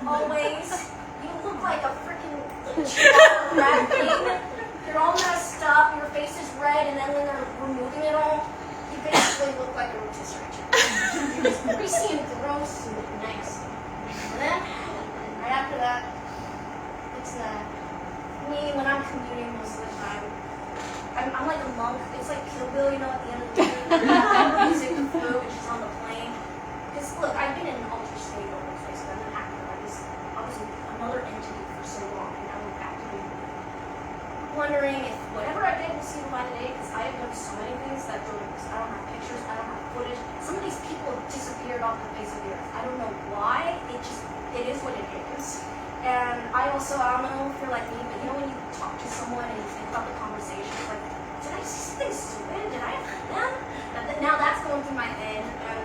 Always. You look like a freaking rat thing. You're all messed up, your face is red, and then when they're removing it all, you basically look like a rotisserie chicken. You're just greasy and gross and nasty. And then, right after that, it's me when I'm commuting most of the time. I'm like a monk. It's like Kill Bill, at the end of the day. I'm music, the food, which is on the plane. Because look, I've been in an altered state over the place. I'm an actor. I was another entity for so long, and now I'm back to being wondering if whatever I did will see the light of day. Because I have done so many things that I don't have pictures. I don't have footage. Some of these people have disappeared off the face of the earth. I don't know why. It is what it is. And I don't know if you're like me, but when you talk to someone and you think about the conversation, it's like, did I see something stupid? Did I offend them? Now that's going through my head. And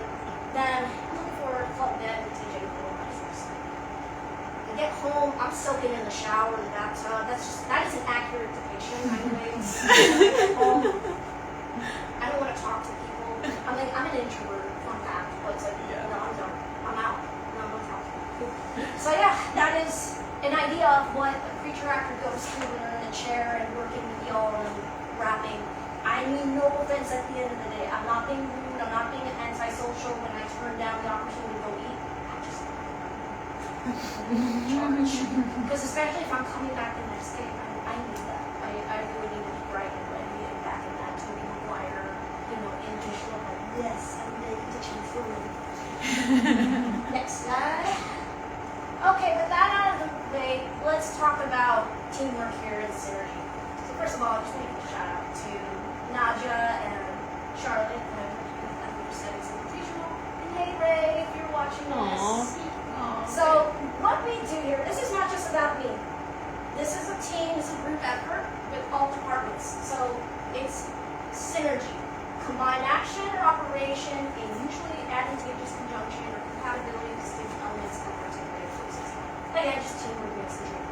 then I'm looking for Club Dead with TJ Cole. I get home, I'm soaking in the shower, the bathtub. That is an accurate depiction. Anyways, I don't want to talk to people. I'm an introvert, fun fact, but it's like, I'm done. I'm out. So yeah, that is an idea of what a creature actor goes through when they're in a chair and working with y'all and rapping. I mean no offense at the end of the day. I'm not being rude, I'm not being antisocial when I turn down the opportunity to go eat. I just charge. Because especially if I'm coming back the next day, I need that. I really need to be bright and ready and back in that Tobey Maguire, English look like, yes, I'm ready to change the room. Next slide. Okay, with that out of the way, let's talk about teamwork here and synergy. So first of all, I just want to give a shout out to Nadia and Charlotte and Prosthetics Performance. And hey Ray, if you're watching this. Aww. So what we do here, this is not just about me. This is a team, this is a group effort with all departments. So it's synergy. Combined action or operation in mutually advantageous conjunction or compatibility of distinct elements of again, just teamwork makes the dream.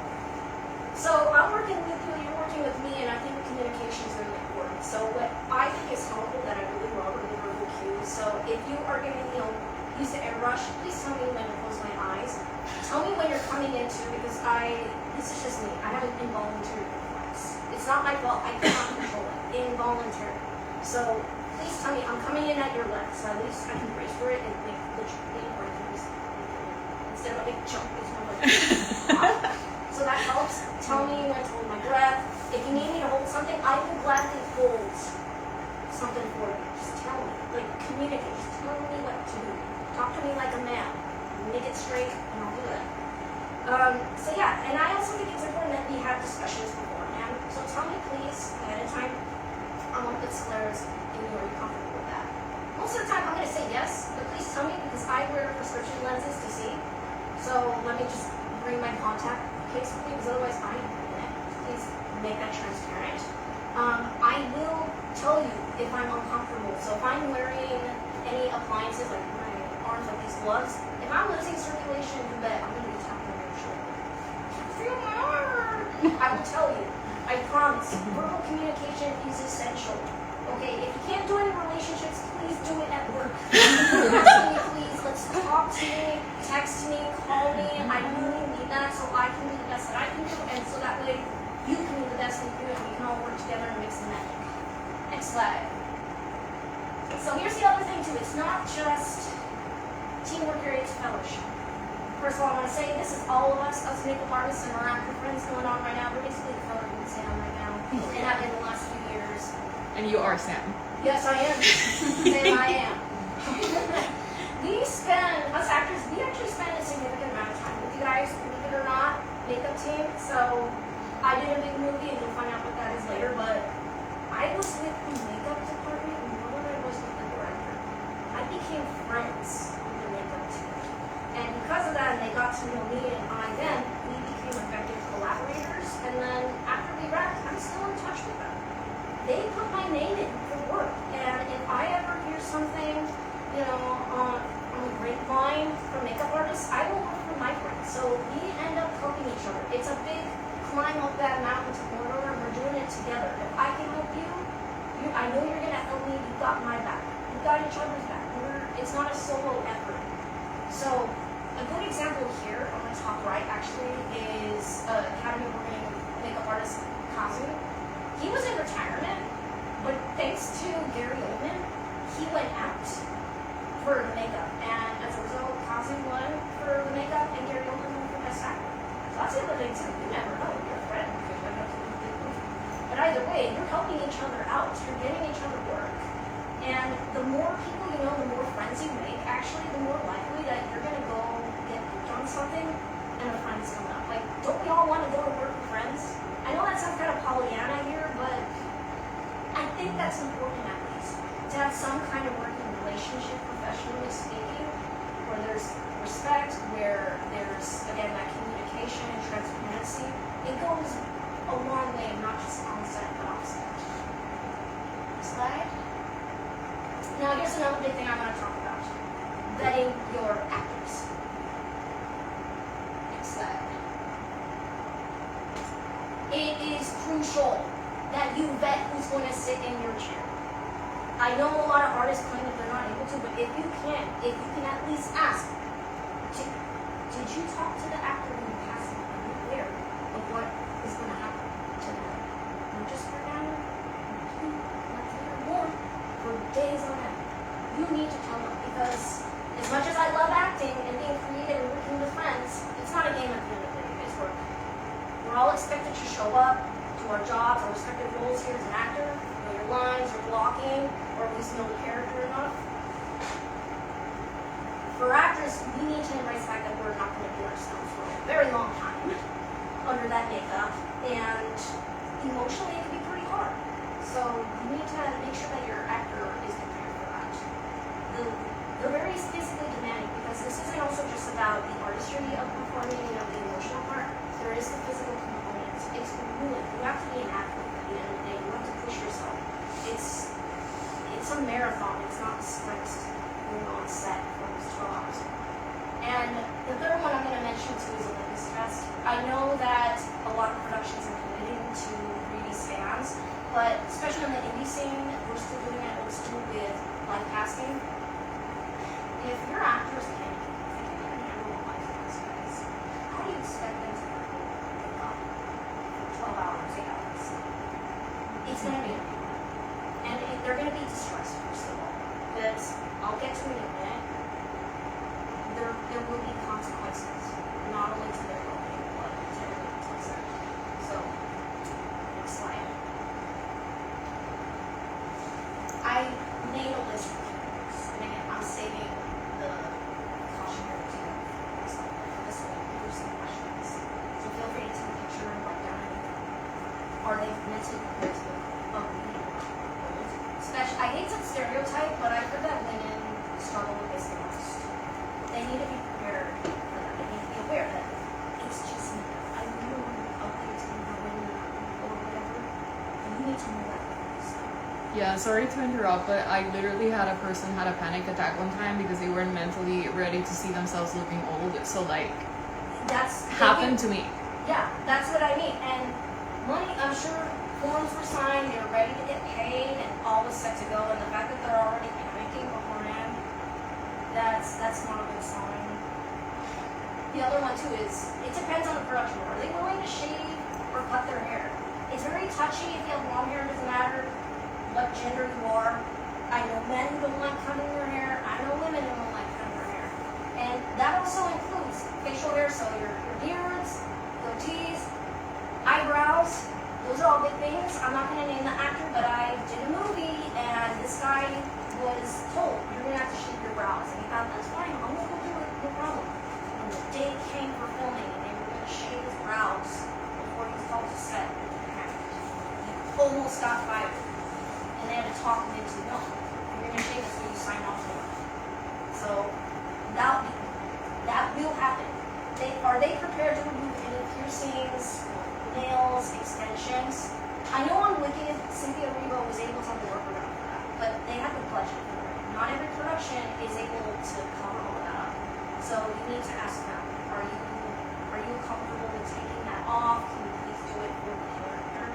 So I'm working with you, you're working with me, and I think communication is really important. So what I think is helpful that I really love are the verbal cues. So if you are going to, use the airbrush, please tell me when to close my eyes. Tell me when you're coming into, because this is just me. I have an involuntary reflex. It's not my fault. I cannot control it. Involuntary. So please tell me I'm coming in at your left, so at least I can brace for it and make the breakthroughs. Instead of a big jump, it's more like so that helps. Tell me when to hold my breath. If you need me to hold something, I will gladly hold something for you. Just tell me. Like, communicate. Just tell me what to do. Talk to me like a man. Make it straight, and I'll do that. So yeah, and I also think it's important that we have discussions beforehand. So tell me please, ahead of time, I want to put sclers in you. Are you comfortable with that? Most of the time I'm going to say yes, but please tell me because I wear prescription lenses to see. So let me just bring my contact case with me because otherwise I ain't doing it. Please make that transparent. I will tell you if I'm uncomfortable. So if I'm wearing any appliances like my arms, like these gloves, if I'm losing circulation, you bet I'm going to be tapping on your shoulder. Feel my arm. I will tell you. I promise. Verbal communication is essential. Okay, if you can't do it in relationships, please do it at work. I'm asking you, please, let's talk to me, text me, call me. I really need that so I can do the best that I can do, and so that way you can do the best that you do, and we can all work together and mix the magic. Next slide. So here's the other thing too. It's not just teamwork here, it's fellowship. First of all, I want to say this is all of us makeup artists and our actor friends going on right now. We're basically the fellow with Sam right now, and have been the last few years. And you are Sam. Yes, I am. Sam, I am. Us actors, we actually spend a significant amount of time with you guys, believe it or not, makeup team. So I did a big movie, and you'll find out what that is later, but I was with the makeup department more than I was with the director. I became friends with the makeup team. And because of that, and they got to know me and I then, we became effective collaborators. And then after we wrapped, I'm still in touch with them. They put my name in for work. And if I ever hear something, on the grapevine from makeup artists, I will work for my friends. So we end up helping each other. It's a big climb up that mountain to Mordor, and we're doing it together. If I can help you, I know you're gonna help me. You've got my back. We've got each other's back. It's not a solo effort. So a good example here on the top right actually is Academy Award-winning makeup artist Kazu. He was in retirement, but thanks to Gary Oldman, he went out for the makeup, and as a result, Kazu won for the makeup, and Gary Oldman won for Best Actor. So that's the other thing too. You never know. You're a friend. But either way, you're helping each other out. You're getting each other work. And the more people you know, the more friends you make, actually, the more likely that you're going to go get hooked on something and a friend's coming up. Like, don't we all want to go to work with friends? I know that sounds kind of Pollyanna here, but I think that's important at least. To have some kind of working relationship, professionally speaking, where there's respect, where there's, again, that communication and transparency. It goes a long way, not just on set, but off set. Next slide. Now, here's another big thing I want to talk about. Vetting your actors. Next slide. It is crucial that you vet who's going to sit in your chair. I know a lot of artists claim that they're not able to, but if you can at least ask, did you talk to the actor who passed it? Are you aware of what is going to happen to them? Not just for now, not later, more, for days on end. You need to tell them, because as much as I love acting and being creative and working with friends, it's not a game at the end of the day, it's work. We're all expected to show up to our jobs, our respective roles here as an actor, know your lines, your blocking, or at least know the character enough. For actors, we need to embrace the fact that we're not going to be ourselves for a very long time under that makeup, and emotionally it can be pretty hard. So you need to make sure that your actor is prepared for that. They're very physically demanding, because this isn't also just about the artistry of performing, the emotional part. There is the physical component. It's grueling. You have to be an athlete at the end of the day. You have to push yourself. It's a marathon. It's not sprints going on set for almost 12 hours. And the third one I'm going to mention too is a litmus test. I know that a lot of productions are committing to 3D scans, but especially on the indie scene, we're still doing it old school with live casting. If your actors can't handle a live cast, guys, how do you expect them to pick up 12 hours, 8 hours? It's going to be and they're going to be distressed, first of all. But I'll get to it in a minute. There will be consequences, not only to their well-being, but to everyone else. So, next slide. I I made a list of keywords, and again, I'm saving the cautionary tale for this one. Here's some questions. So feel free to take a picture and write down anything. Are they mentally prepared to live a leading world? Especially, I hate to stereotype, but I've heard that women struggle with this the most. They need to be prepared for that. They need to be aware that it's just me. I really want to be out there to be the women or whatever. And you need to know that. Yeah, sorry to interrupt, but I literally had a person had a panic attack one time because they weren't mentally ready to see themselves looking old. So like, That's happened to me. Yeah, that's what I mean. And money, I'm sure forms were signed, they were ready to get paid, and all was set to go. And the fact that they're already panicking beforehand, that's not a good sign. The other one too is, it depends on the production. Are they willing to shave or cut their hair? It's very touchy. If you have long hair, it doesn't matter what gender you are. I know men who don't like cutting their hair. I know women who don't like cutting their hair. And that also includes facial hair, so your beards, goatees, eyebrows. Those are all big things. I'm not going to name the actor, but I did a movie, and this guy was told, you're going to have to shave your brows. And he thought, that's fine, I'm going to go do it, no problem. And the day came for filming, and they were going to shave his brows before he was called to set. He almost got fired. And they had to talk him into, no, you're going to shave this when you sign off on it. So that will happen. Are they prepared to remove any piercings, nails, extensions? I know on Wicked, Cynthia Erivo was able to have a workaround for that, but they had the budget for it. Not every production is able to cover all of that up. So you need to ask them, are you comfortable with taking that off? Can you please do it for the character?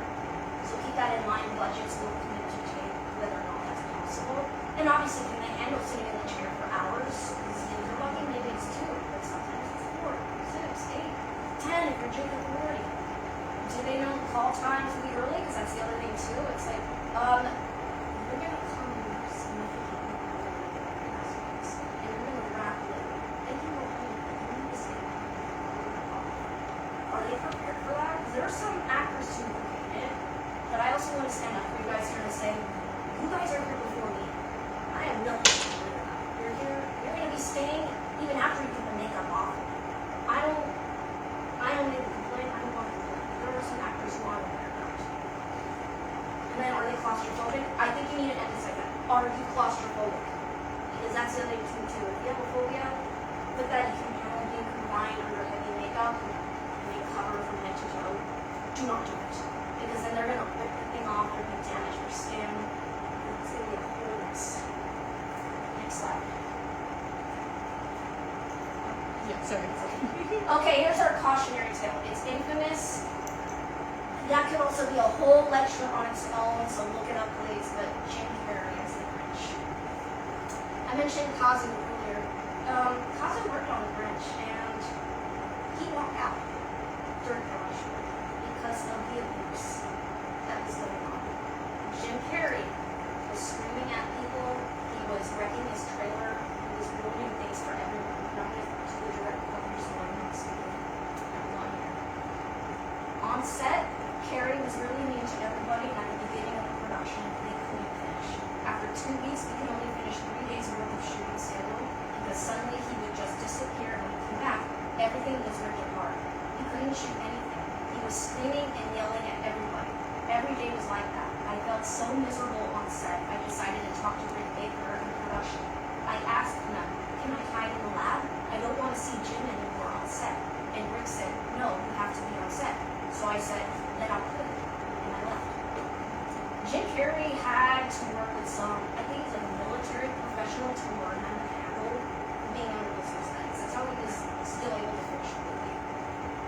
So keep that in mind. Budgets will commit to take whether or not that's possible. And obviously, can they handle sitting in the chair for hours? Because you're lucky maybe it's 2, but sometimes it's 4, 6, 8, 10 if you're Jacob Lordy. Do they know the call times really early? Because that's the other thing too. It's like, you're gonna come in significantly early and you're gonna wrap it. They can go home and make a mistake. Are they prepared for that? Because there are some actors who hate it. But I also want to stand up for you guys here and say, you guys are here before me. I have nothing to do with that. You're here, you're going to be staying even after you put the makeup off. I don't need to complain, I don't want to complain. There are some actors who are aware of that. And then are they claustrophobic? I think you need to emphasize that. Are you claustrophobic? Because that's the other thing too. If you have a phobia, with that you can handle being confined under heavy makeup and being covered from head to toe. Do not do it. Because then they're going to rip the thing off, they're going to damage your skin. It's going to be a whole mess. Next slide. Yeah, sorry. Okay, here's our cautionary tale. It's infamous. That could also be a whole lecture on its own, so look it up please, but Jim Carrey as the Grinch. I mentioned Kazu earlier. Kazu worked on the Grinch, and he walked out during production because of the abuse that was going on. Jim Carrey was screaming at people, he was wrecking his trailer, he was ruining things for everyone, not just to the director, who's the one who's speaking, everyone here. On set, Carrey was really mean to everybody, and at the beginning of the production, they couldn't finish. After 2 weeks, we could only finish 3 days worth of shooting schedule, because suddenly he would just disappear, and when he came back, everything was ripped apart. He couldn't shoot anything. He was screaming and yelling at everybody. Every day was like that. I felt so miserable on set, I decided to talk to Rick Baker in production. I asked him, can I hide in the lab? I don't want to see Jim anymore on set. And Rick said, no, you have to be on set. So I said, then I'll quit. And I left. Jim Carrey had to work with some, I think he's a military professional to learn how to handle being under those things. That's how he was still able to finish the movie.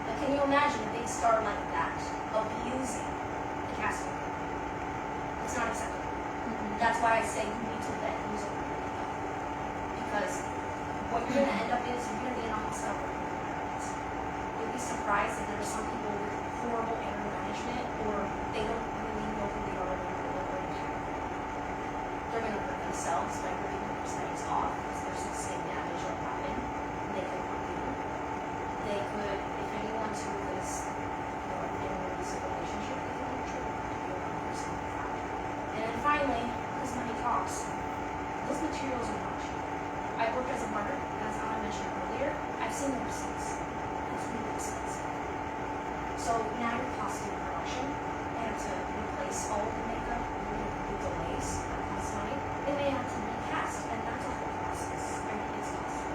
But can you imagine a big star like that abusing the casting? It's not acceptable. That's why I say you need to vet who's over your makeup. Because what you're going to end up is you're going to be in a hostile work environment. You'll be surprised that there are some people with horrible anger management, or they don't really know who they are and they're going to attack. They're going to hurt themselves by ripping their prosthetics off because there's some skin damage that happened. They could hurt you. They could, if anyone who is in a abusive relationship, they could be triggered to be around person like that. And then finally, because money talks. box, those materials are not cheap. I worked as a martyr, as I mentioned earlier. I've seen the receipts. It's really expensive. So now you're costing production, and to replace all of the makeup, the delays, that costs money. They may have to recast, and that's a whole process. I mean, it's costly.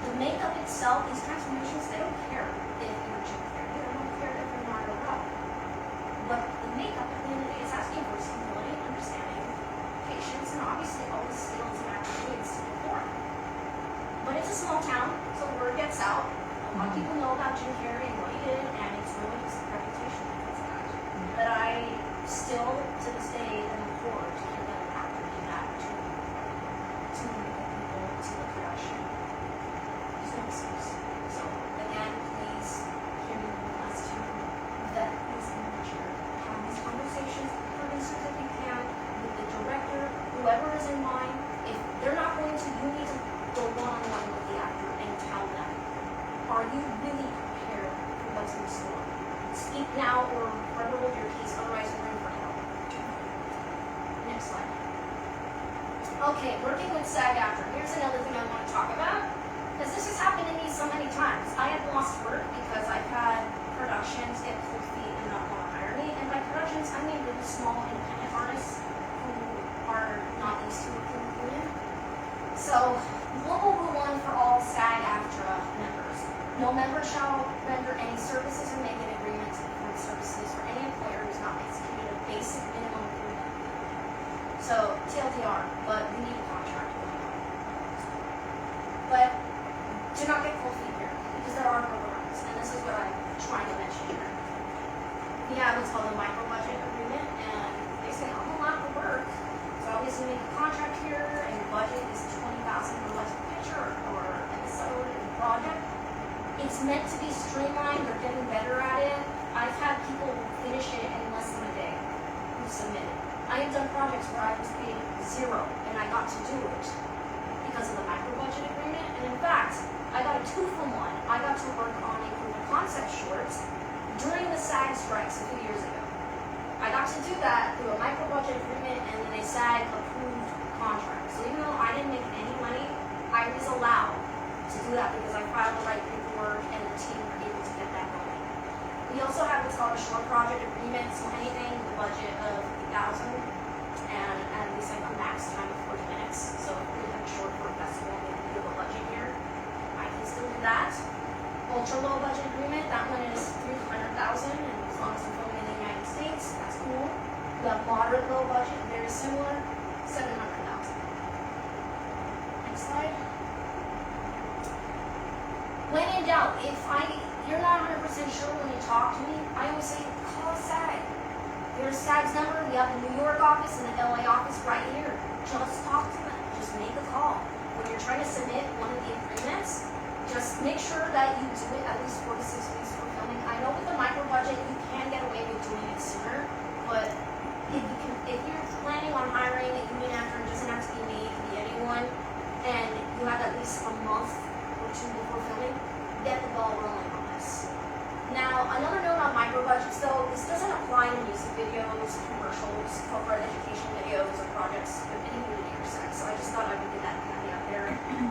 The makeup itself, these transformations, they don't care if you're Jim Carrey. They don't care if you're Margot Robbie. But the makeup at the end of the day is asking for stability, understanding, patience, and obviously all the skills and activities to perform. But it's a small town, so word gets out. A lot of people know about Jim Carrey and what he did, and it's ruined his reputation because of that. But I still, to this day, am abhorred to hear that an actor do that to the people, to the production. There's no excuse. So, again, please hear me as to vet these images, have these conversations with producers if you can, with the director, whoever is in mind. If they're not going to, you need to go one-on-one with the actor and tell them, are you really prepared for what's in store? Speak now or forever hold your peace, otherwise you're in for hell. Next slide. Okay, working with SAG-AFTRA. Here's another thing I want to talk about, because this has happened to me so many times. I have lost work because I've had productions get cold feet and not want to hire me. And by productions, I mean really small independent artists who are not used to working with women. So, global rule 1 for all SAG-AFTRA members. No member shall render any services or make an agreement to perform services for any employer who has not executed a basic minimum agreement. So, TLDR, but we need a contract going on. But do not get cold feet here, because there are workarounds, and this is what I'm trying to mention here. We have what's called a micro-budget agreement, and they say, I'm allowed to work. So obviously make a contract here, and your budget is $20,000 or less per picture or episode and project. It's meant to be streamlined. They're getting better at it. I've had people finish it in less than a day who submitted. I have done projects where I was paid $0 and I got to do it because of the micro-budget agreement. And in fact, I got a 2-for-1. I got to work on a proof of concept shorts during the SAG strikes a few years ago. I got to do that through a micro-budget agreement and then a SAG-approved contract. So even though I didn't make any money, I was allowed to do that because I filed the right paperwork and the team were able to get that going. We also have what's called a short project agreement, so anything with a budget of $50,000 and at least like a max time of 40 minutes. So if we have a short for a festival, maybe we have a budget here, I can still do that. Ultra low budget agreement, that one is $300,000, and as long as we're filming in the United States, that's cool. We have moderate low budget, very similar, $700,000. Next slide. When in doubt, if you're not 100% sure when you talk to me, I always say, call SAG. There's SAG's number. We have the New York office and the LA office right here. Just talk to them. Just make a call. When you're trying to submit one of the agreements, just make sure that you do it at least 4 to 6 weeks for filming. I know with the micro budget, you can get away with doing it sooner, but if you're planning on hiring a union actor, it doesn't have to be me, it can be anyone, and you have at least a month or 2 before filming, get the ball rolling on this. Now, another note on micro budgets though, this doesn't apply to music videos, commercials, corporate education videos, or projects of any unity or sex. So I just thought I would get that caveat there.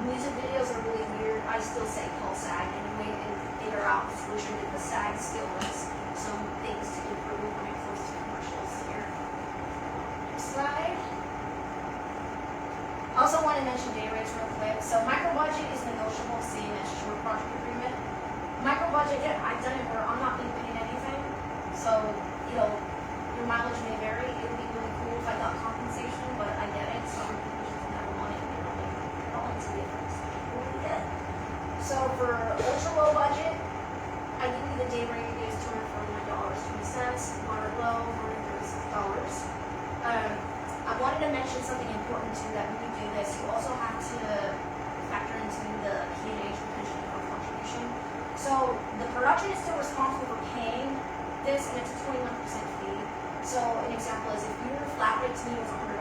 Music videos are really weird. I still say call SAG anyway and figure out the solution because SAG still has some things to improve when it comes to commercials here. Next slide. I also want to mention day rates real quick. So micro budget is negotiable, same as short project agreement. Micro budget, yeah, I've done it where I'm not being paid anything. So, your mileage may vary. It would be really cool if I got compensation, but I get it. Some people just don't have the money. They don't make it all into the difference. Really good. So for ultra low budget, I give you the day rate is $249.20. Moderate low, $136. I wanted to mention something important too, that when you do this, you also have to factor into the P&H pension contribution. So the production is still responsible for paying this, and it's a 21% fee. So an example is if your flat rate to me was $100,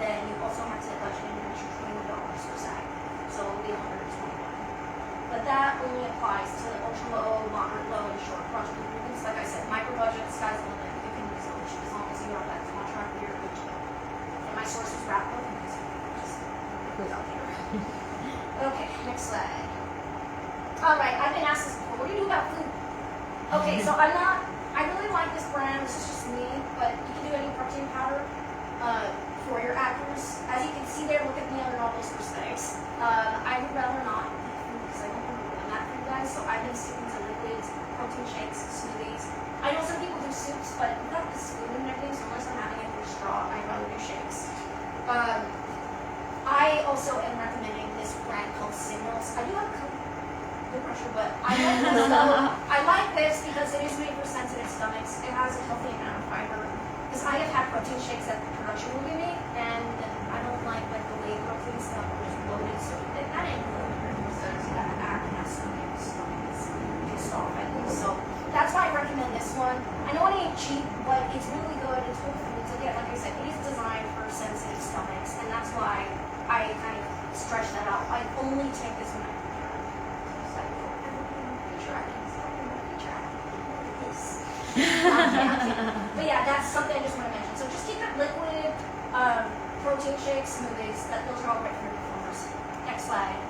then you also have to budget in an extra $21 for SAG. So it will be $121. But that only applies to ultra low, moderate low, and short project agreements. Like I said, micro budget, sky's the limit. You can use those as long as you have that contract with your agent. Am I Okay, next slide. Alright, I've been asked this before. What do you do about food? Okay, so I really like this brand. This is just me, but you can do any protein powder for your actors. As you can see there, look at me under all those prosthetics. I would rather not eat food because I don't want to ruin that for you guys, so I've been sticking to liquids, protein shakes, smoothies. I know some people do soups, but without the spoon and everything, so unless I'm having it through straw, I'd rather do shakes. I also am recommending this brand called Signals. I do have good pressure, but I like this though. I like this because it is made for sensitive stomachs. It has a healthy amount of fiber. Because I have had protein shakes that the production will give me, and I don't like the whey protein stuff or just loaded, so that ain't really good because that act has stomach is pissed off, I think. So that's why I recommend this one. I know it ain't cheap, but it's really good. It's whole foods. Again, like I said, it is designed for sensitive stomachs, and that's why I kind of stretch that out. I only take this when I but yeah, that's something I just want to mention. So just keep it liquid, protein shakes, smoothies. Those are all great for performers. Next slide.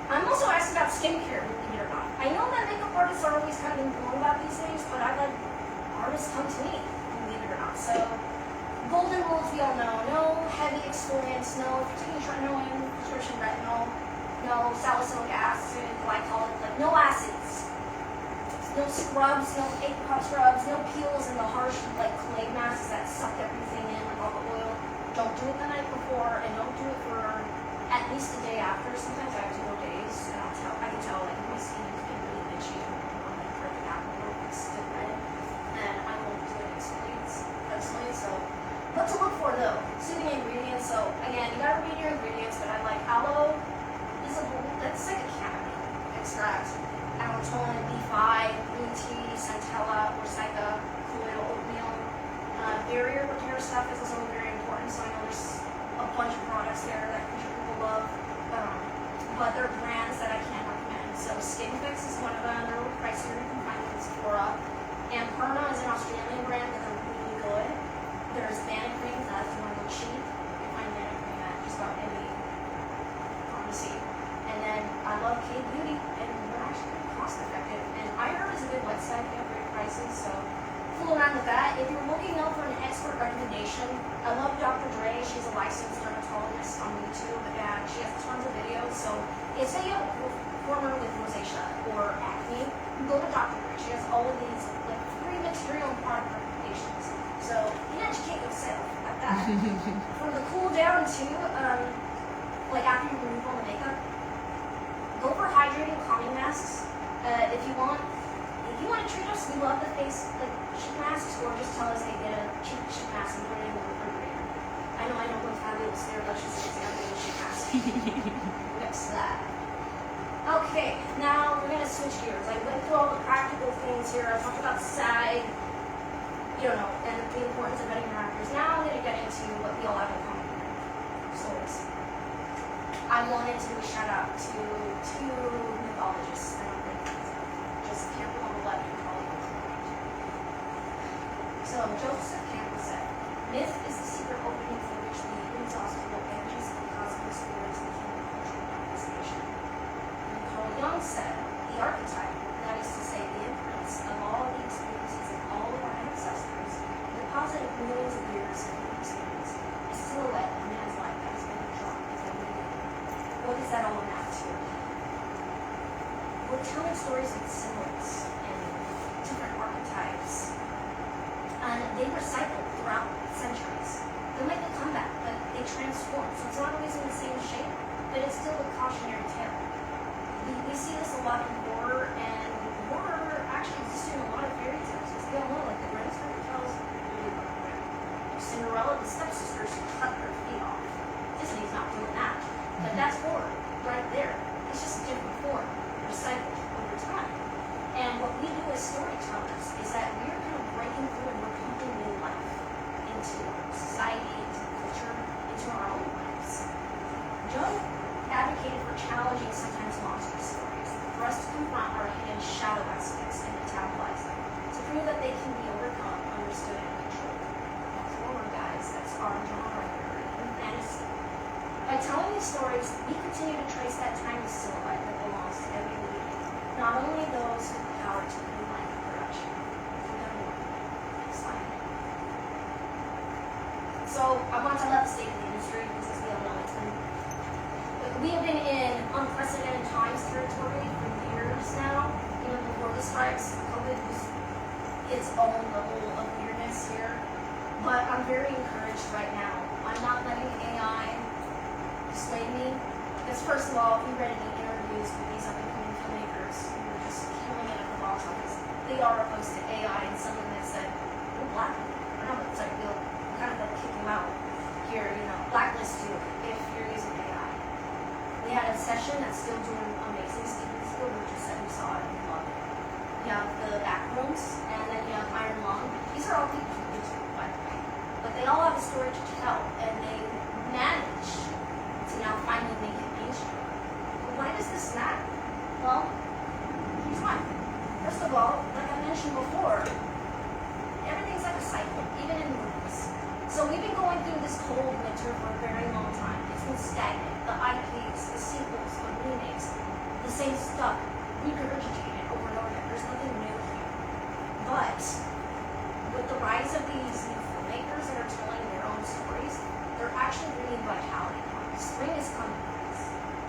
I'm also asked about skincare, believe it or not. I know that makeup artists are always kind of informed about these things, but I let artists come to me, believe it or not. So golden rules we all know. No heavy exfoliants, no if you're taking tretinoin, prescription retinol, no salicylic acid, glycolic, no acids. No scrubs, no apricot scrubs, no peels and the harsh clay masks that suck everything in all the oil. Don't do it the night before, and don't do it for at least the day after. Sometimes I have to go days, and I can tell if my skin is being really itchy and I'm breaking out or it's still red, then I won't do it exfoliate. So what to look for though? Soothing ingredients. So again, you gotta read your ingredients, but I like aloe is that's like a chamomile extract. Allantoin, B5, green tea, centella, orsica, colloidal oatmeal. Barrier repair stuff is also very important, so I know there's a bunch of products there that people love, but they're brands that I can't recommend. So Skin Fix is one of them. They're a little pricier. You can find them in Sephora. And Perma is an Australian brand, but they're really good. There's Banana Cream, that's one of the cheap. You can find Banana Cream at just about any pharmacy. And then I love K-Beauty, and they're actually cost effective. And iHerb is a good website, they have great prices, so fool around with that. If you're looking out for an expert recommendation, I love Dr. Dre. She's a licensed dermatologist on YouTube, and she has tons of videos. So if say you have a performer with rosacea or acne, go to Dr. Dre. She has all of these free material and product recommendations. So you can educate yourself at that. For the cool down too, after you remove all the makeup, go for hydrating calming masks. If you want to treat us, we love the face sheet masks, or just tell us, hey, get a cheap sheet mask and put it in the refrigerator. I know what fabulous they're luscious is the other sheet mask. Next slide. Okay, now we're gonna switch gears. I went through all the practical things here. I talked about SAG, and the importance of vetting your actors. Now I'm gonna get into what we all have in common. Stories. I wanted to shout out to two mythologists. I don't think just Campbell on the left and Holly on the right. So Joseph Campbell said, "Myth is the secret opening through which the inexhaustible energies of the cosmic spirits become cultural manifestation." And Carl Jung said, "The archetype, that is to say, the imprints of all the experiences of all of our ancestors, deposited millions of years of human experience, a silhouette of man's life that has been drawn as a medium." What does that all amount to? We're telling stories with symbols and different archetypes, and they recycle throughout centuries. They'll make a comeback, but they transform, so it's not always in the same shape, but it's still a cautionary tale. We see this a lot in horror, and horror actually exists in a lot of fairy tales, because we all know, the Grimm's fairy tales really weren't real. Cinderella, the stepsisters cut their feet off. Disney's not doing that. But that's horror, right there. It's just a different form, recycled over time. And what we do as storytellers is that we're kind of breaking through and we're pumping new life into society, into culture, into our own lives. Jung advocated for challenging sometimes monstrous stories, for us to confront our hidden shadow aspects and metabolize them, to prove that they can be overcome, understood, and controlled. That's horror, guys. That's our genre here in fantasy. telling these stories, we continue to trace that timeless silhouette that belongs to every leader, not only those with the power to relight production. Next slide. So I want to let the state of the industry, because as we all know, we have been in unprecedented times territory for years now. Even before the strikes, COVID was its own level of weirdness here. But I'm very encouraged right now. I'm not letting AI dissuade me. Because first of all, if you read any interviews with these up-and-coming filmmakers who are just killing it at the box office, they are opposed to AI, and someone that said, we're black. We're not going to we'll kind of like kick you out here, blacklist you if you're using AI. We had a session that's still doing amazing. Steven Spielberg just said we saw it and loved it. You have the Backrooms, and then you have Iron Lung. These are all people from YouTube, by the way. But they all have a story to tell, and they manage to now finally make it mainstream. But why does this matter? Well, here's why. First of all, like I mentioned before, everything's like a cycle, even in movies. So we've been going through this cold winter for a very long time. It's been stagnant. The IPs, the sequels, the remakes, the same stuff, regurgitated over and over again. There's nothing new here. But with the rise of these new filmmakers that are telling their own stories, they're actually bringing vitality. Spring is coming.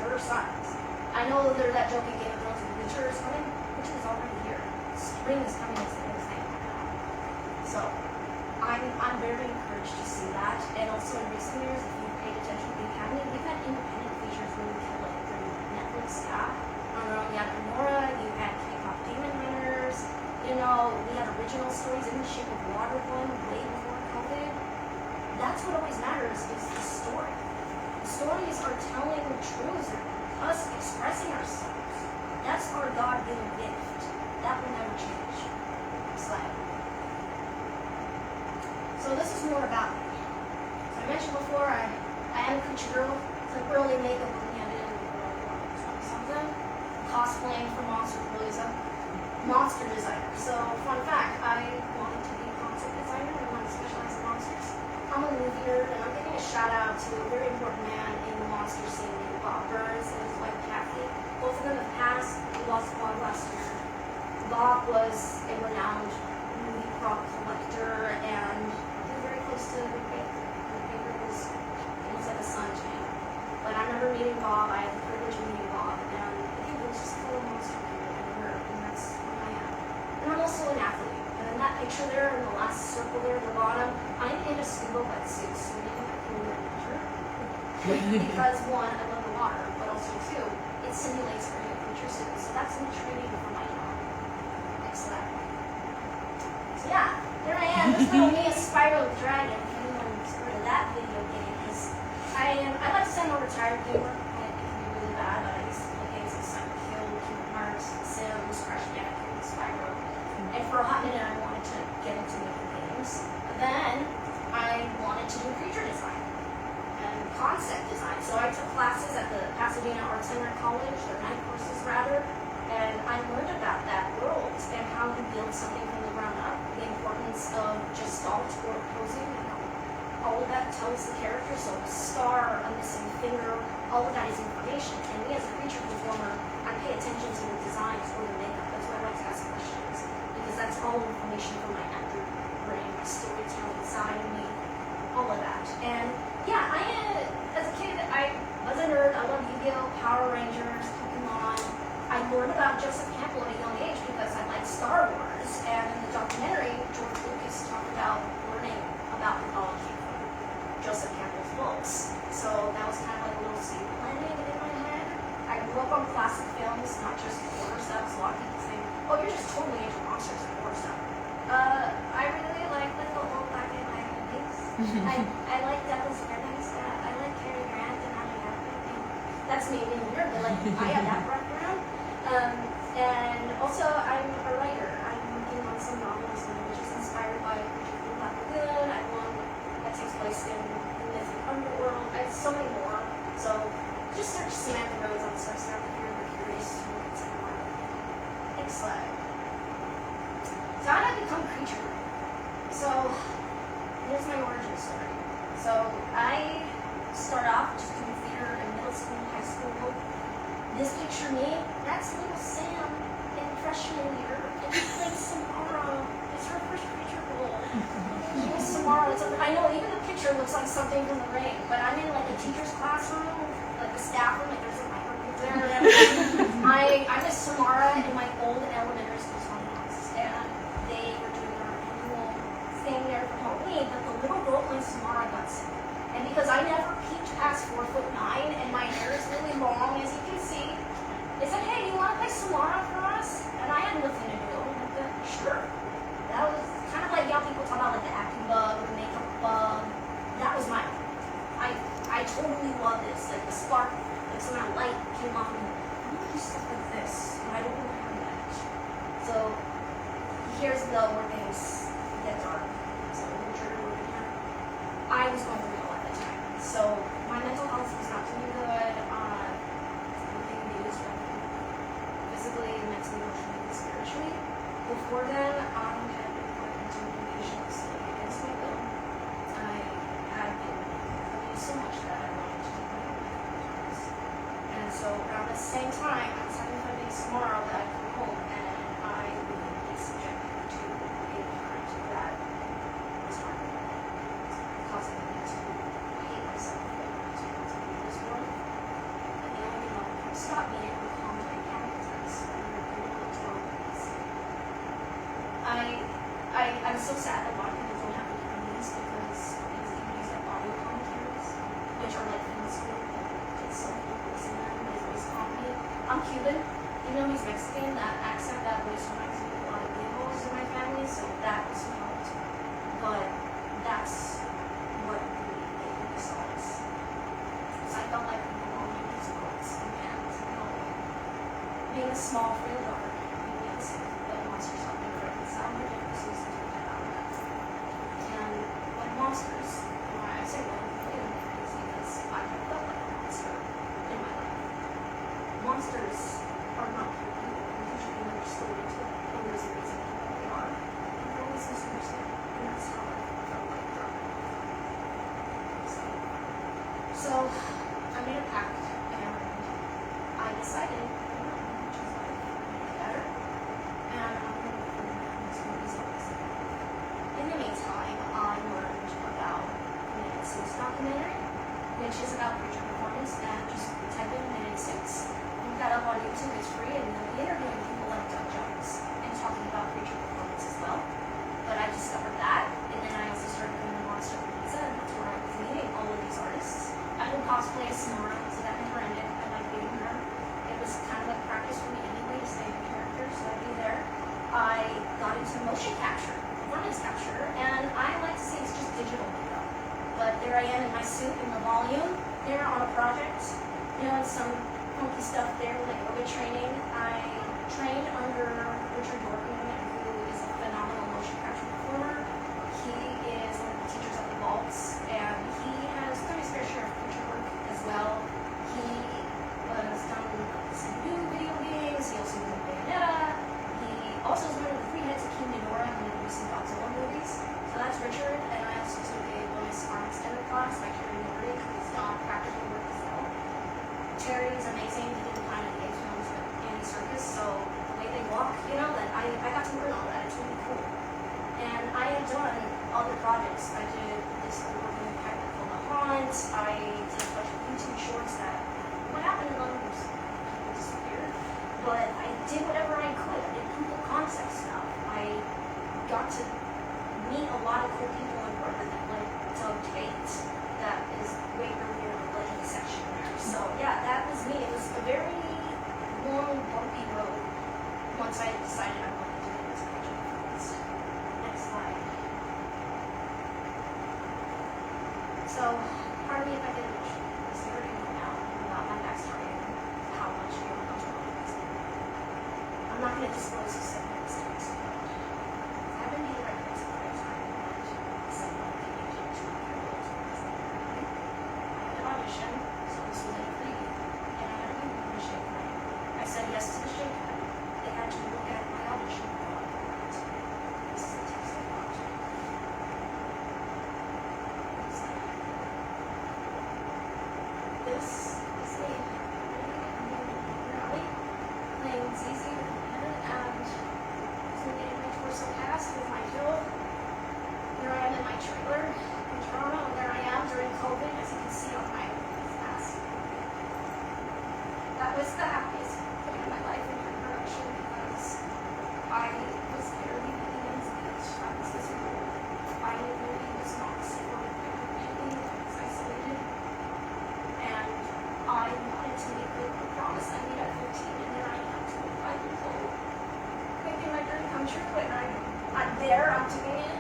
There are signs. I know there's that joke in Game of Thrones, winter is coming. Winter is already here. Spring is coming as the thing right now. So I'm very encouraged to see that. And also in recent years, if you paid attention to the Academy, we've had independent features really kill it through Netflix. You had Nora, you had K-pop Demon Hunters, we had original stories in the shape of water one way before COVID. That's what always matters, is the story. The stories are telling the truths, us expressing ourselves. That's our God-given gift. That will never change. Next slide. So this is more about me. As I mentioned before, I am a creature girl. It's like early makeup with me. I did it in early 20-something. Cosplaying for monster designer. So fun fact, I wanted to be a concept designer. I wanted to specialize in monsters. I'm a movie nerd, and I'm giving a shout out to a very important man in the monster scene named Bob Burns and his wife Kathy. Both of them have passed. We lost Bob last year. Bob was a renowned movie prop collector and very close to Rick Baker. Rick Baker was like a son to him. But I remember meeting Bob. I had the privilege of meeting Bob, and I think it was just full of monster and that's who I am. And I'm also an athlete. And in that picture there, in the last circle there at the bottom, I'm in a scuba wetsuit swimming in the pool in winter. Because one, I love the water, but also two, it simulates wearing a creature suit. So that's me training for my job. Next slide. So yeah, there I am. This little me, a Spyro Dragon. If anyone's heard of that video game, because I like to say I'm a retired gamer. It can be really bad, but I used to play games like Silent Hill, Kingdom Hearts, Sims, Crash Bandicoot, Spyro. And for a hot minute, I wanted to get into making games. But then I wanted to do creature design and concept design. So I took classes at the Pasadena Art Center College, or night courses rather, and I learned about that world and how you build something from the ground up, the importance of gestalt or posing, and all of that tells the character. So a scar, a missing finger, all of that is information. And me as a creature performer, I pay attention to the designs or the makeup. That's why I like to ask questions, because that's all information from my actor brain, my storytelling side of me, all of that. And yeah, as a kid, I was a nerd. I loved Yu-Gi-Oh!, Power Rangers, Pokemon. I learned about Joseph Campbell at a young age because I liked Star Wars. And in the documentary, George Lucas talked about learning about mythology from Joseph Campbell's books. So that was kind of like a little seed planting in my head. I grew up on classic films, not just horror stuff. So a lot of people think, oh, you're just totally into monsters and horror stuff. I really like the old black and white movies. I like Devil's Paradise. I like Cary Grant and Anna Hathaway. That's me being weird, but like I have that background. And also I'm a writer. I'm working on some novels which is inspired by Creature from Black Lagoon. I have one that takes place in the mythic underworld. I have so many more. So just search Samantha Rhodes on Substack if you're ever curious to look at some more. Next slide. So how did I become Creature? So here's my origin story. So I start off just doing theater in middle school, high school. This picture me, that's little Sam in freshman year, and she played Samara. It's her first creature role. She was Samara. I know even the picture looks like something from The Ring, but I'm in like a teacher's classroom, like the staff room, like there's a microphone there and everything. I was Samara in my old elementary school house, and they were doing their annual thing there for Halloween, but the little girl playing Samara got sick. And because I never peeped past 4'9" and my hair is really long, as you can see, they said, hey, you want to play Samara for us? And I had nothing to do. I said, sure. That was kind of like young people talk about like the acting bug, the makeup bug. That was my I totally love this. Like the spark, like some of that light came off me. I want to do stuff like this, and I don't know how yet. So here's the where things get dark. So the trigger word again. I was going through at the time. So my mental health was not doing good. Everything news physically, mentally, emotionally, and spiritually. Before then, I had been put into patients against my will. I had been abused so much that I wanted to take my own life. And so around the same time, I was having 5 days tomorrow that I come home and I would be subjected to a parent that was harming me, causing me to hate myself and to be in this world. And the only thing that would stop me and calm my panic attacks and I'm so sad that a lot of people don't have the DVDs because these DVDs have audio commentaries, which are like in school, but it's so cool to listen to them. They always calm me. I'm Cuban, even though he's Mexican, that accent, that voice reminds me of a lot of vehicles in my family, so that was helped. But that's what really made me songs. So I felt like I belonged in these worlds, and being a small free daughter, being innocent, but monsters help me reconcile my differences and get out of that. And when monsters, when I say when, it's because I have felt like a monster in my life. Monsters are not pure people. They're usually understood and there's a reason for what they are. And they're always misunderstood. And that's how I felt like growing up. So I made a pact and I decided better, and I'm going to look for these movies. In the meantime, I learned about Minute 6 documentary, which is about creature performance, and just type in Minute 6. Look that up on YouTube, it's free, and they'll be interviewing people like Doug Jones and talking about creature performance as well. But I discovered that, and then I also started doing the Monster Pizza, and that's where I was meeting all of these artists. I would cosplay as Samara, so that never ended. I like being her. It was kind of like practice for me anyway to stay in character, so I'd be there. I got into motion capture, performance capture, and I like to say it's just digital makeup. But there I am in my suit in the volume, there on a project, and some funky stuff there, like yoga training. I trained under Richard Dorkin, who is a phenomenal motion capture performer. He is one of the teachers at the Vaults, and he has done his fair share of feature work as well. He has done some new video games. He also did Bayonetta. He also is one of the 3 heads of King Ghidorah in the recent Godzilla movies. So that's Richard, and I also took a bonus arm extended class by Terry Murray, who's done practical work as well. Terry is amazing. He did the Planet of the Apes films with Andy Serkis, so the way they walk, I got to learn all that. It's really cool. And I have done other projects. I did this work in the pilot called The Haunt. I did a bunch of YouTube shorts that what happened in them was people disappeared. But I did whatever I could. I did proof of concept stuff. I got to meet a lot of cool people and work with them, like Doug Tate, that is way earlier in the legend section there. So yeah, that was me. It was a very long, bumpy road once I decided I wanted to do this project. Next slide. So, pardon me if I get emotional, because you already know now about my backstory and how much you know about this. I'm not going to disclose the second mistakes, but I've been being right place at the right time, and someone came to I had an audition, so this was in a preview, and I had a meeting with the Shake Night. I said yes to the Shake Night. They had to look at my audition and go, this is the text I got. is me. Rally, playing Zizi and getting my torso cast with my heel. Here I am in my trailer in Toronto, and there I am during COVID, as you can see on my mask. That was the happiest point of my life in production because I was barely being in speech. I was miserable. I really was not supported by my family. I was isolated. And I wanted to make the promise I made at 15, and there I am, 25 years old, making my dream come true, and I'm there, I'm doing it.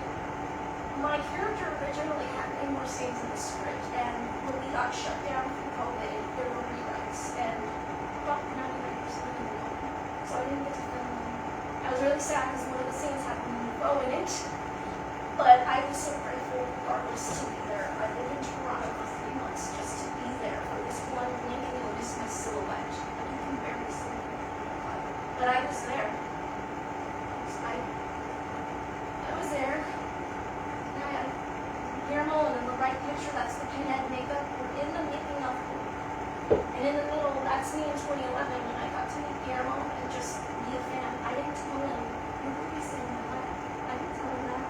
My character originally had many more scenes in the script, and when we got shut down from COVID, there were rewrites, and about 99% of them were gone. So I didn't get to film them. I was really sad because one of the scenes had Bo in it, but I was so grateful regardless to be there. I lived in Toronto for 3 months just to be there for this one blink and notice my silhouette. I can barely see it, but I was there. I was there. And I had Guillermo, and in the right picture, that's the pinhead makeup. We're in the making of. And in the middle, that's me in 2011 when I got to meet Guillermo and just be a fan. I didn't tell him you're releasing my life. I didn't tell him that.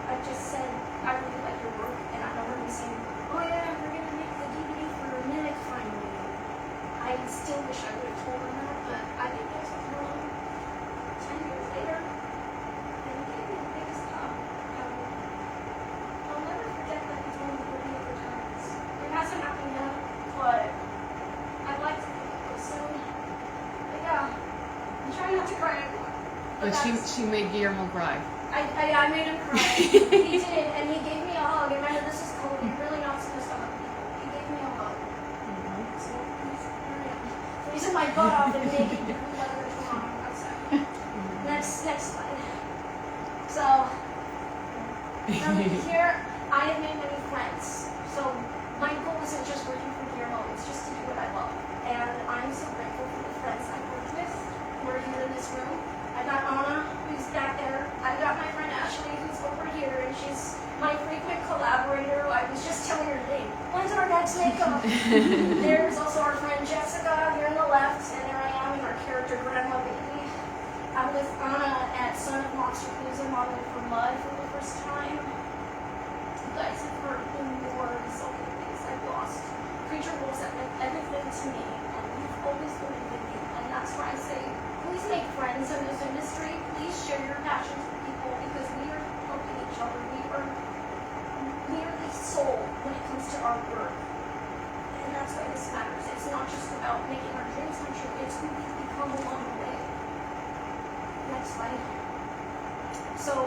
I just said, I really like your work. And I remember him saying, oh yeah, we're going to make the DVD for Mimic finally. I still wish I would have told him that, but I didn't get to tell him. 10 years later, and he gave me the biggest hug. I'll never forget that he told me to be over times. It hasn't happened yet, but I'd like to think it will soon. But yeah, I'm trying not to cry anymore. But she made Guillermo cry. I made him cry. He did, and he gave me a hug. And remember, this is cold. You're really not supposed to hug people. He gave me a hug. So he's here I am. Freezing my butt off and naked in weather in Toronto outside. Next slide. So from here, I have made many friends. So my goal isn't just working for Guillermo, it's just to do what I love. And I'm so grateful for the friends I've worked with who are here in this room. I got Anna, who's back there. I got my friend Ashley, who's over here, and she's my frequent collaborator. I was just telling her today, when's our next makeup? There's also our friend Jessica here on the left, and there I am in our character Grandma Baby. I'm with Anna at Son of Monster Palooza modeling for Mud for the first time. You guys have heard the more so many things I've lost. Creature rules that meant everything to me, and you've always been with me, and that's why I say, please make friends in this industry. Please share your passions with people because we are helping each other. We are the soul when it comes to our work, and that's why this matters. It's not just about making our dreams come true. It's who we've become along the way. Next slide. So,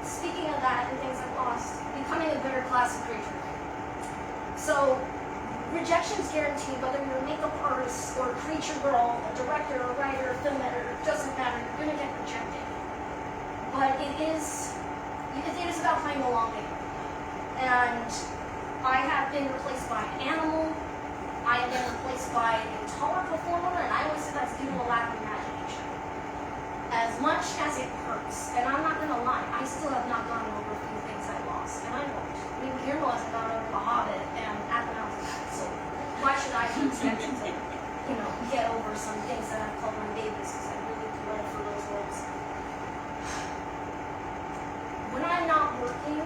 speaking of that and things I've lost, becoming a better class of creature. So, rejection's guaranteed whether you're a makeup artist or a creature girl, a director, a writer, a film editor, it doesn't matter, you're gonna get rejected. But it is about playing along game. And I have been replaced by an animal, I have been replaced by a taller performer, and I always say that's due to a lack of imagination. As much as it hurts, and I'm not gonna lie, I still have not gone over a few things I lost, and I won't. I mean, Guillermo hasn't gone over The Hobbit and At the Mountain Back, so why should I be expected to, get over some things that I've called my babies, because I really bled for those roles. When I'm not working,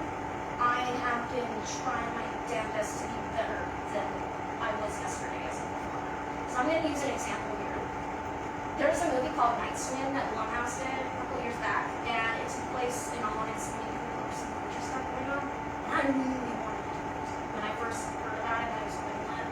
I have been trying my damn best to be better than I was yesterday as a performer. So I'm going to use an example here. There was a movie called Night Swim that Blumhouse did a couple years back, and it took place in a haunted swimming pool or some creature stuff going on, and I really wanted to do it. When I first heard about it, I was really glad.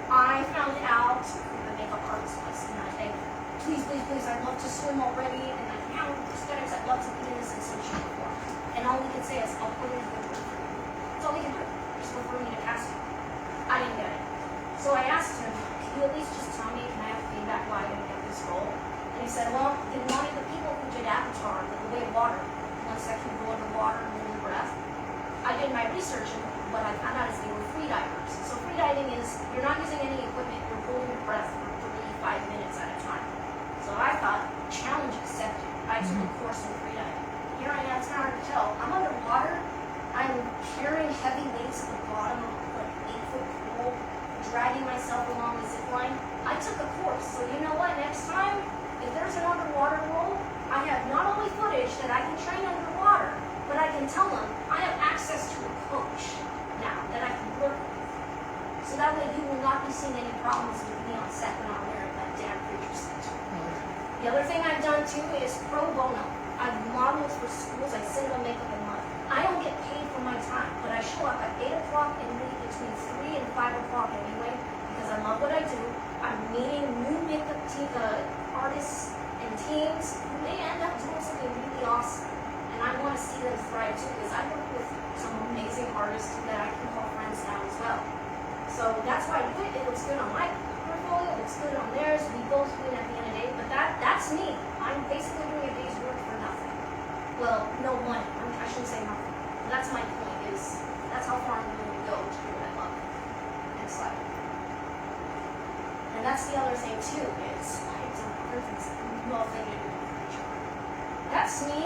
I found out who the makeup artist was, and I begged her, please, I'd love to swim already, and I found prosthetics, I'd love to be in this in some shape or form. And all we could say is, I'll put in a good word for you. That's all we can do. Just wait for me to cast you. I didn't get it. So I asked him, can you at least just tell me, can I have feedback why I didn't get this role? And he said, well, they wanted the people who did Avatar, the way of water, ones that can go underwater and hold their breath. I did my research, and what I found out is they were free divers. So free diving is, you're not using any equipment, you're holding your breath for 3-5 minutes at a time. So I thought, challenge accepted. I took a course in free diving. Here I am, it's not hard to tell. I'm underwater, I'm carrying heavy weights at the bottom of like 8-foot pool, dragging myself along the zip line. I took a course, so you know what? Next time, if there's an underwater role, I have not only footage that I can train underwater, but I can tell them I have access to a coach now that I can work with. So that way you will not be seeing any problems with me on set when I'm there at that damn Creature Center. The other thing I've done too is pro bono. I've modeled for schools, I send them makeup a month. I don't get paid for my time, but I show up at 8 o'clock and leave between 3 and 5 o'clock anyway, because I love what I do. I'm meeting new makeup team, artists and teams who may end up doing something really awesome. And I want to see them thrive too, because I work with some amazing artists that I can call friends now as well. So that's why I do it. It looks good on my portfolio, it looks good on theirs. We both win at the end of the day, but that's me. I'm basically doing a day's work for nothing. Well, no money. I shouldn't say nothing. But that's my point, is that's how far I'm willing to go to do what I love. Next slide. And that's the other thing too, is I've done other things that have nothing to do with Creature. That's me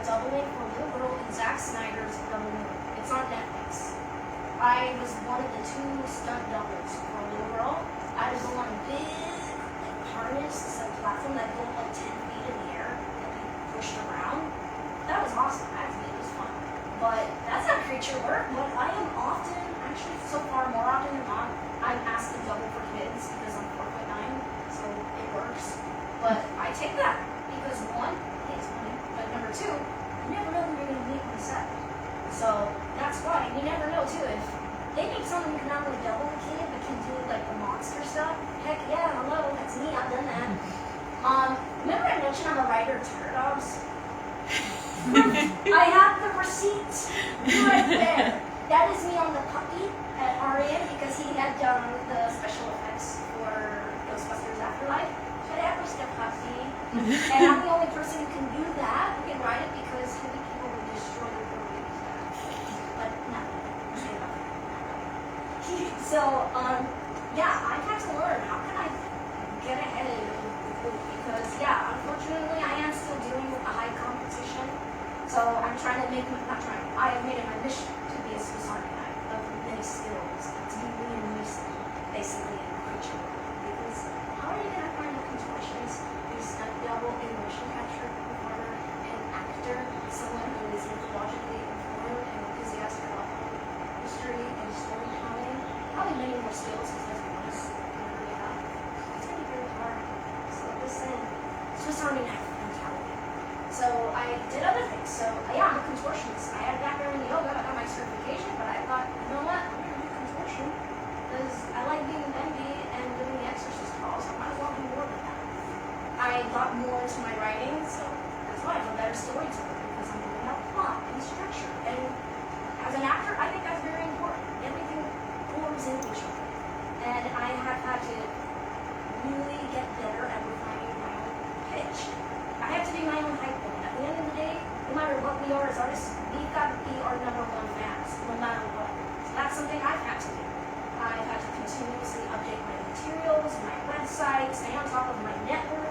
doubling for Little Girl in Zack Snyder's Double Moon. It's on Netflix. I was one of the 2 stunt doubles for Little Girl. I was on a big harness, this platform that go like 10 feet in the air and be pushed around. That was awesome. Actually, it was fun. But that's not creature work. But I am often, actually, so far more often than not, I'm asked to double for kids because I'm 4'9", so it works. But I take that because 1, it's money, but number 2, you never know who you're going to meet on set. So that's why you never know too. If they need someone who can not only double a kid but can do like the monster stuff, heck yeah, hello, that's me. I've done that. Remember I mentioned I'm a writer of Terror Dogs? I have the receipt right there. That is me on the puppy at RN because he had done the special effects for Ghostbusters Afterlife. That was the puppy. And I'm the only person who can do that, who can write it, because how many people would destroy the babies that? But no, say nothing. So, yeah, I've had to learn how can I get ahead of the group because, yeah, unfortunately, I am still dealing with a high competition. So I'm trying to make, not trying, I have made it my mission to be a Swiss Army knife of many skills, to be really nice, basically, in creature work. Because how are you going to find a contortionist, a stunt double, a motion capture performer, an actor, someone who is mythologically informed and enthusiastic about history and storytelling? Probably many more skills because that's one is really have. It's going to be very hard. So like this saying, Swiss Army knife mentality. So I did other things. So yeah, I'm a contortionist. I had a background in yoga. I got my certification, but I thought, you know what? I'm going to do contortion because I like being bendy and doing the exorcist calls. I might as well do more than that. I got more into my writing, so that's why I'm a better storyteller because I'm going to have plot and structure. And as an actor, I think that's very important. Everything forms into each other. And I have had to really get better at refining my own pitch. I have to be my own hype woman. At the end of the day, no matter what we are as artists, we've got to be our #1 fans, no matter what. So that's something I've had to do. I've had to continuously update my materials, my website, stay on top of my network,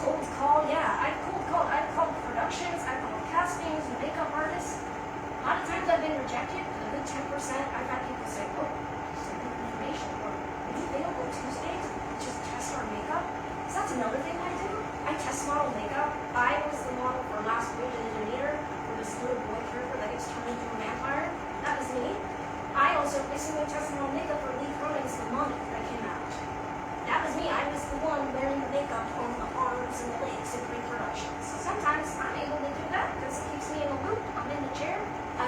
cold call. Yeah, I've cold called. I've called productions, I've called castings, makeup artists. A lot of times I've been rejected. A good 10%, I've had people say, oh, send me information. Or, are you available Tuesdays? Just test our makeup. So that's another thing I do. I test model makeup. I was the model for Last Witch in the Demeter for this little boy character that gets turned into a vampire. That was me. I also recently tested model makeup for Lee Cronin's The Mummy that came out. That was me. I was the one wearing the makeup on the arms and the legs in pre-production. So sometimes I'm able to do that because it keeps me in the loop. I'm in the chair.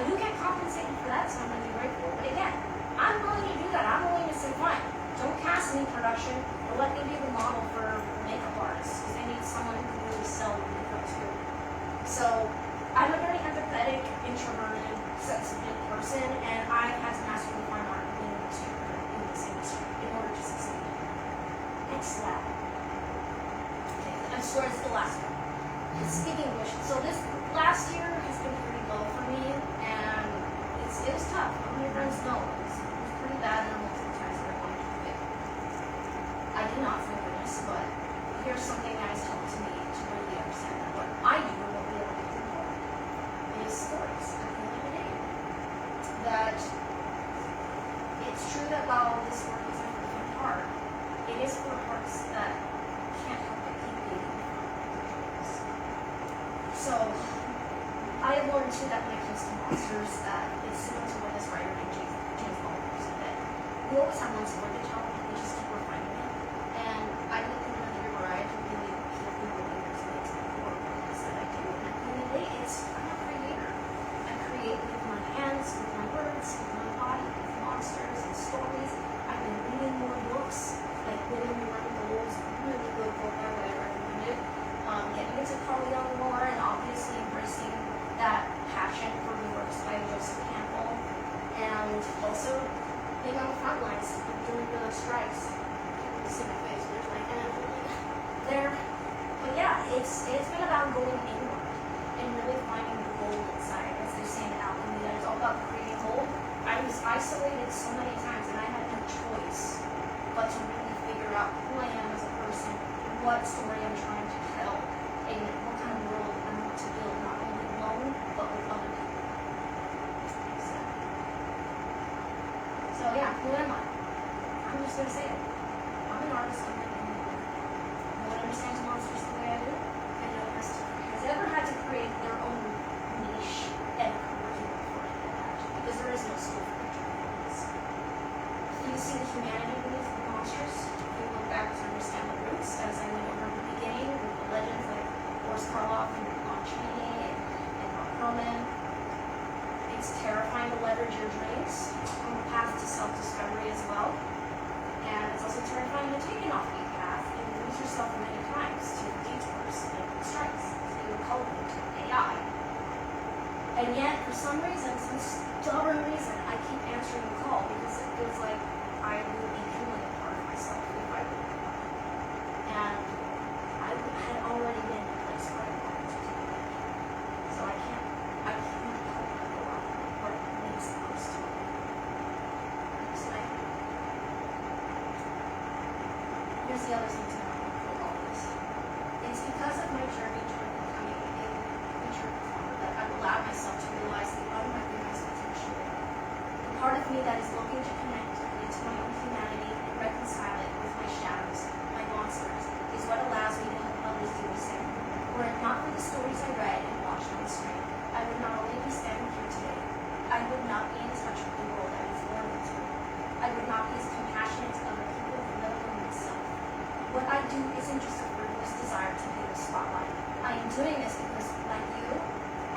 You get compensated for that, so I'm going to be grateful. But again, I'm willing to do that. I'm willing to say, fine, don't cast me production, but let me be the model for makeup artists because they need someone who can really sell the makeup too. So I'm a very empathetic, introverted, sensitive person, and I've had to master the fine art of being able to in this industry in order to succeed. Next slide. Okay, I'm sure it's the last one. Speaking of which, so this last year has been pretty low for me, and it was tough. How many friends know? It was pretty bad, and multiple times that I wanted to quit. I did not, thank goodness, but here's something guys told to me to really understand that what I do and what we are looking for is stories at the end of the day. That it's true that while this work is it is for hearts that can't help but keep beating. So, I have learned too that when it comes to monsters, that it's similar to what this writer named James Baldwin said, that we always have one story to tell, and we just keep refining it. And I look at another where I can really feel the relators and it's the core purpose that I do. And at the end of the day, I'm a creator. I create with my hands, with my words, with my body, with monsters and stories. I've been reading more books, like Living and Running Goals, really good book I would recommend it. Getting into Carnival more and obviously embracing that passion for the works by Joseph Campbell, and also being on the front lines doing the strikes. You see my face, there's my hand there. But yeah, it's been about going inward and really finding the gold inside, as they say in alchemy, that it's all about creating gold. I was isolated so many times and I had no choice but to really figure out who I am as a person, what story I'm trying to tell, and what kind of world I want to build, not only alone, but with other people. So yeah, who am I? I'm just going to say it. I'm an artist. I'm an animator. No one understands monsters the way I do, and no one has ever had to create their own niche and curriculum for it like that, because there is no school for creature performance. You see the humanity beneath the monsters. You look back to understand the roots, as I went over in the beginning with the legends like Boris Karloff and Lon Chaney and Mark Herman. It's terrifying to leverage your dreams on the path to self-discovery as well. And it's also terrifying to take an offbeat path and lose yourself many times to detours and strikes. So you cultivate AI. And yet, for some reason, some stubborn reason, I keep answering the call because it feels like I will be killing a part of myself if I would. And I had already been in a place where I wanted to do it. So I can't help but go out what makes the most to me. It's like, here's the other thing to know with all this. It's because of my journey toward becoming a creature performer that I've allowed myself to realize the unrecognized potential. The part of me that is looking to connect into my own humanity and reconcile it with my shadows, my monsters, is what allows me to help others do the same. Were it not for the stories I read and watched on the screen, I would not only be standing here today, I would not be in touch with the world I was born into. I would not be as compassionate to other people, let alone myself. What I do isn't just a frivolous desire to be in the spotlight. I am doing this because, like you,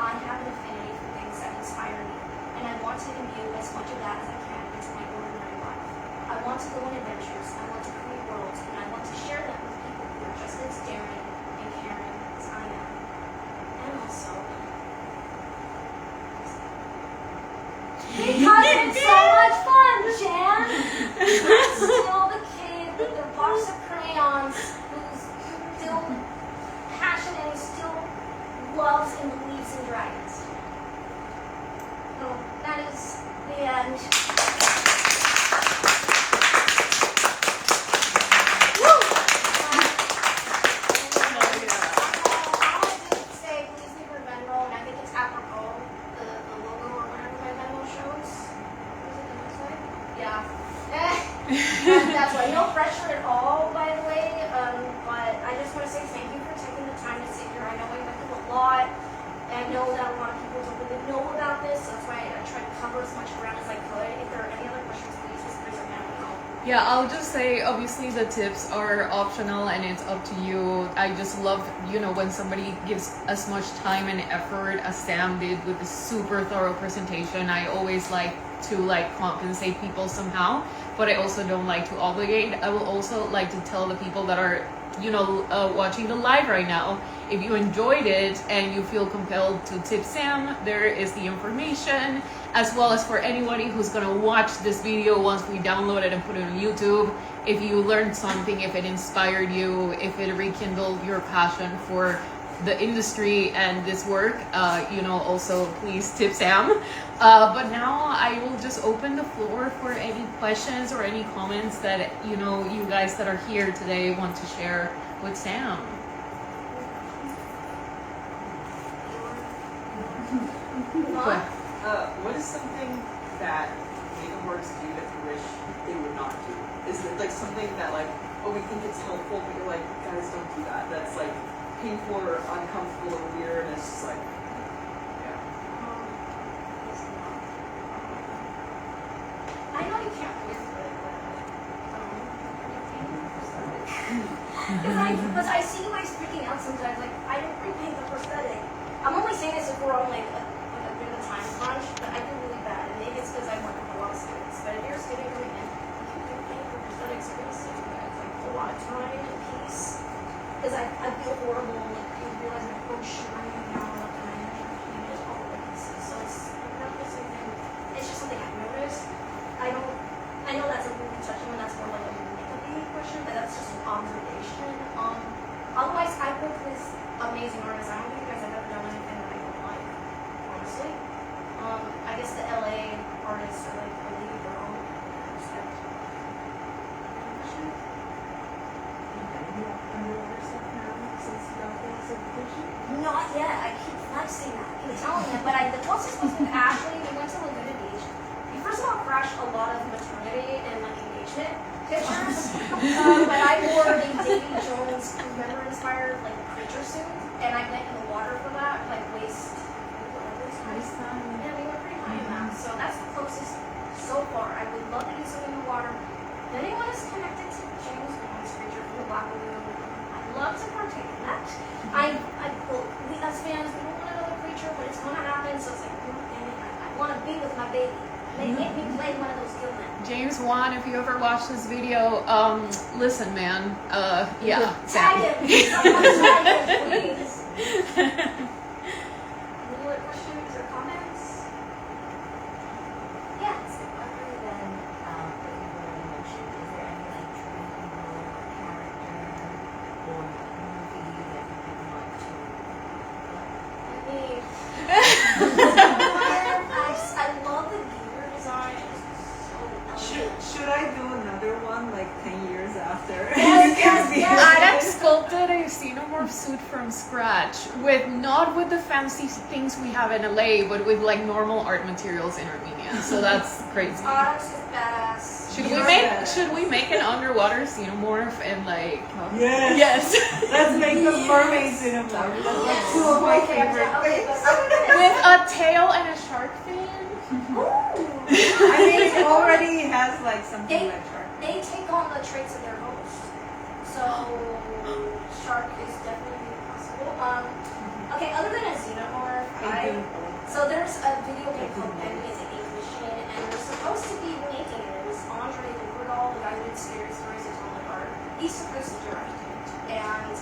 I have an affinity for things that inspire me, and I want to imbue as much of that as I can into my ordinary life. I want to go on adventures, I want to create worlds, and I want to share them with people who are just as daring and caring as I am. And also, because it's so much fun, Jan! I'm still the kid with their box of crayons who's still passionate and still loves and believes in dragons. So that is the end. That's why, no pressure at all, by the way, but I just want to say thank you for taking the time to sit here. I know I went through a lot, and I know that a lot of people don't really know about this, so that's why I tried to cover as much ground as I could. If there are any other questions, please just raise your hand and I'll... Yeah, I'll just say, obviously the tips are optional and it's up to you. I just love, when somebody gives as much time and effort as Sam did with the super thorough presentation. I always like to compensate people somehow, but I also don't like to obligate. I will also like to tell the people that are watching the live right now, if you enjoyed it and you feel compelled to tip Sam, there is the information, as well as for anybody who's gonna watch this video once we download it and put it on YouTube. If you learned something, if it inspired you, if it rekindled your passion for the industry and this work, also please tip Sam. But now I will just open the floor for any questions or any comments that you guys that are here today want to share with Sam. What is something that Native Works do that's really wish they would not do? Is it like something that like, oh, we think it's helpful, but you're like, guys, don't do that. That's like painful or uncomfortable or weird, and it's just like, yeah. I know you can't do it, because I see you guys freaking out sometimes. Like, I don't repaint the prosthetic. I'm only saying this if we're on like a bit of a time crunch, but I do really bad. And maybe it's because I work with a lot of students. But if you're a student coming in, you can repaint the prosthetics really soon. It's like a lot of time and peace. Because I feel horrible. Like, you realize my coach running down all the time and painted all the pieces. So it's not really something. It's just something I've noticed. I know that's a really touching one. That's more like a question, but that's just an observation. Otherwise, I work with amazing artists. I don't think you guys have ever done anything that I don't like, honestly. I guess the LA artists are like a league of their own. Respect. Not yet. I keep flexing that. I keep telling them, but the closest was with Ashley. We went to Laguna Beach. We first of all crashed a lot of maternity and like engagement pictures, but I wore a Davy Jones inspired like creature suit, and I went in the water for that, like waist. Yeah, we were pretty high in that, so that's the closest so far. I would love to do something in the water. If anyone is connected to James Bond's creature from the Black Lagoon, I'd love to partake in that. We as fans, we don't want another creature, but it's gonna happen, so it's like, I want to be with my baby. They make me play one of those gilmen. James Wan, if you ever watch this video, listen, man. Yeah. Tag him. Someone tag him, please. Any other questions or comments? Yes. Other than what you've already mentioned, is there any like dream character or movie that you would want to? I love the gear design. Should I do another one like 10 years after? Yes. Adam sculpted a xenomorph suit from scratch not with the fancy things we have in LA, but with like normal art materials in Armenia. So that's crazy. Adam's just badass. Should we make an underwater xenomorph and like Yes. Yes. Let's make the mermaid xenomorph. That's like two of my favorite things. With a tail and a shark fin? I mean, it already has like something like shark. They take on the traits of their host. So shark is definitely possible. Okay, other than a xenomorph, so there's a video game called Bendy and the Ink Machine, and we're supposed to be making it. It was Andre Luberdahl, the guy who did Scary Stories of Atomic Art. He's supposed to direct it. And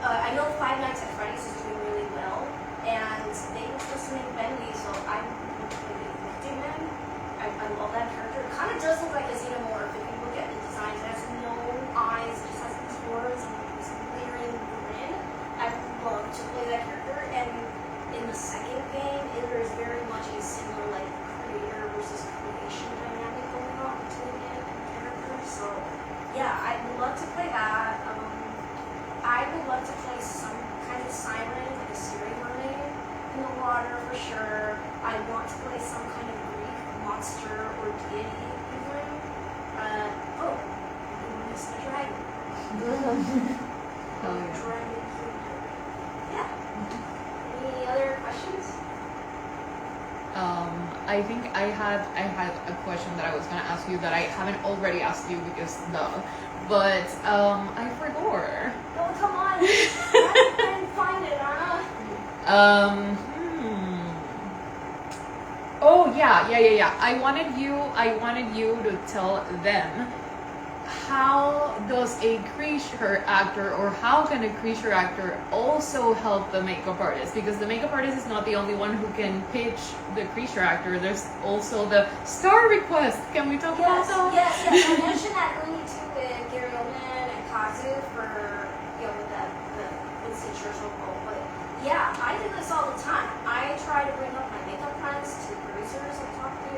I know Five Nights at Freddy's is doing really well, and they were supposed to make Bendy, so I'm man. I love that character. It kind of does look like a xenomorph. If you look at the designs, it has no eyes, it just has these horns and this leering grin. I love to play that character, and in the second game, there is very much a similar like creator versus creation dynamic going on between it and characters. So yeah, I'd love to play that. I would love to play some kind of siren, like a Siri mermaid in the water for sure. I want to play some kind of Greek monster or deity even. You missed the dragon. Dragon. Yeah. Any other questions? I think I had a question that I was gonna ask you that I haven't already asked you because but I forgot. Oh, come on. I couldn't find it, Anna. Oh yeah. I wanted you to tell them how does a creature actor, or how can a creature actor also help the makeup artist? Because the makeup artist is not the only one who can pitch the creature actor. There's also the star request. Can we talk about that? Yes. I mentioned that early too with Gary Oldman and Kazu for with the Winston Churchill quote. But yeah, I do this all the time. I try to bring up my makeup friends to producers I talk to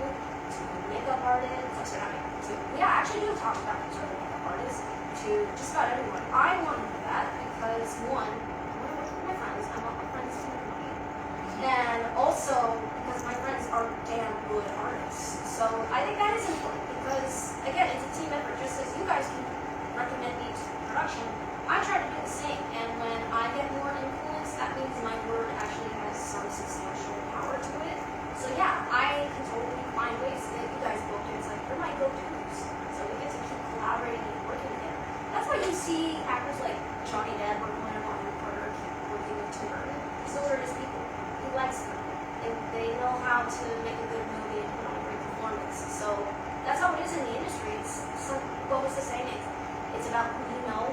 makeup artists. I actually do talk about each other makeup artists to just about everyone. I want to do that because one, I want to work with my friends. I want my friends to make money. And also, because my friends are damn good artists. So I think that is important because, again, it's a team effort. Just as you guys can recommend me to production, I try to do the same. And when I get more influence, that means my word actually has some substantial power to it. So yeah, I can totally find ways to get you guys booked. It's like, you're my go-tos. So we get to keep collaborating and working together. That's why you see actors like Johnny Depp or William Carter keep working with Tim Burton. Those are his people. He likes them. They know how to make a good movie and put on a great performance. So that's how it is in the industry. What was the saying? It's about who you know.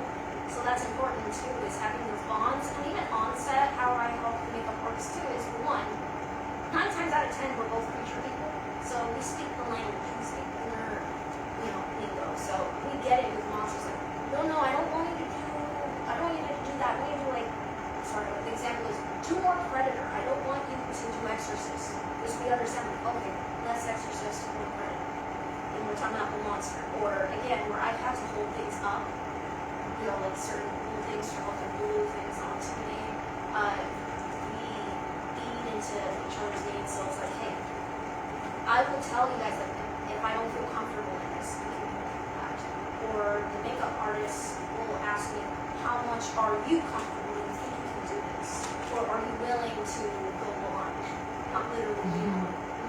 So that's important too, is having those bonds. And even on set, how I help makeup artists too is, one, 9 times out of 10 we're both creature people. So we speak the language, we speak the nerd, lingo. So we get it with monsters. Like, no, I don't want you to do that. I want you to the example is, do more Predator. I don't want you to do Exorcist. Because we understand, okay, less Exorcist, more Predator. And we're talking about the monster. Or, again, where I have to hold things up, like certain blue things, or other blue things onto me. We feed into each other's needs, so it's like, hey, I will tell you guys, like, if I don't feel comfortable in this, we can do that. Or the makeup artist will ask me, how much are you comfortable? Do you think you can do this? Or are you willing to go blind? Not literally,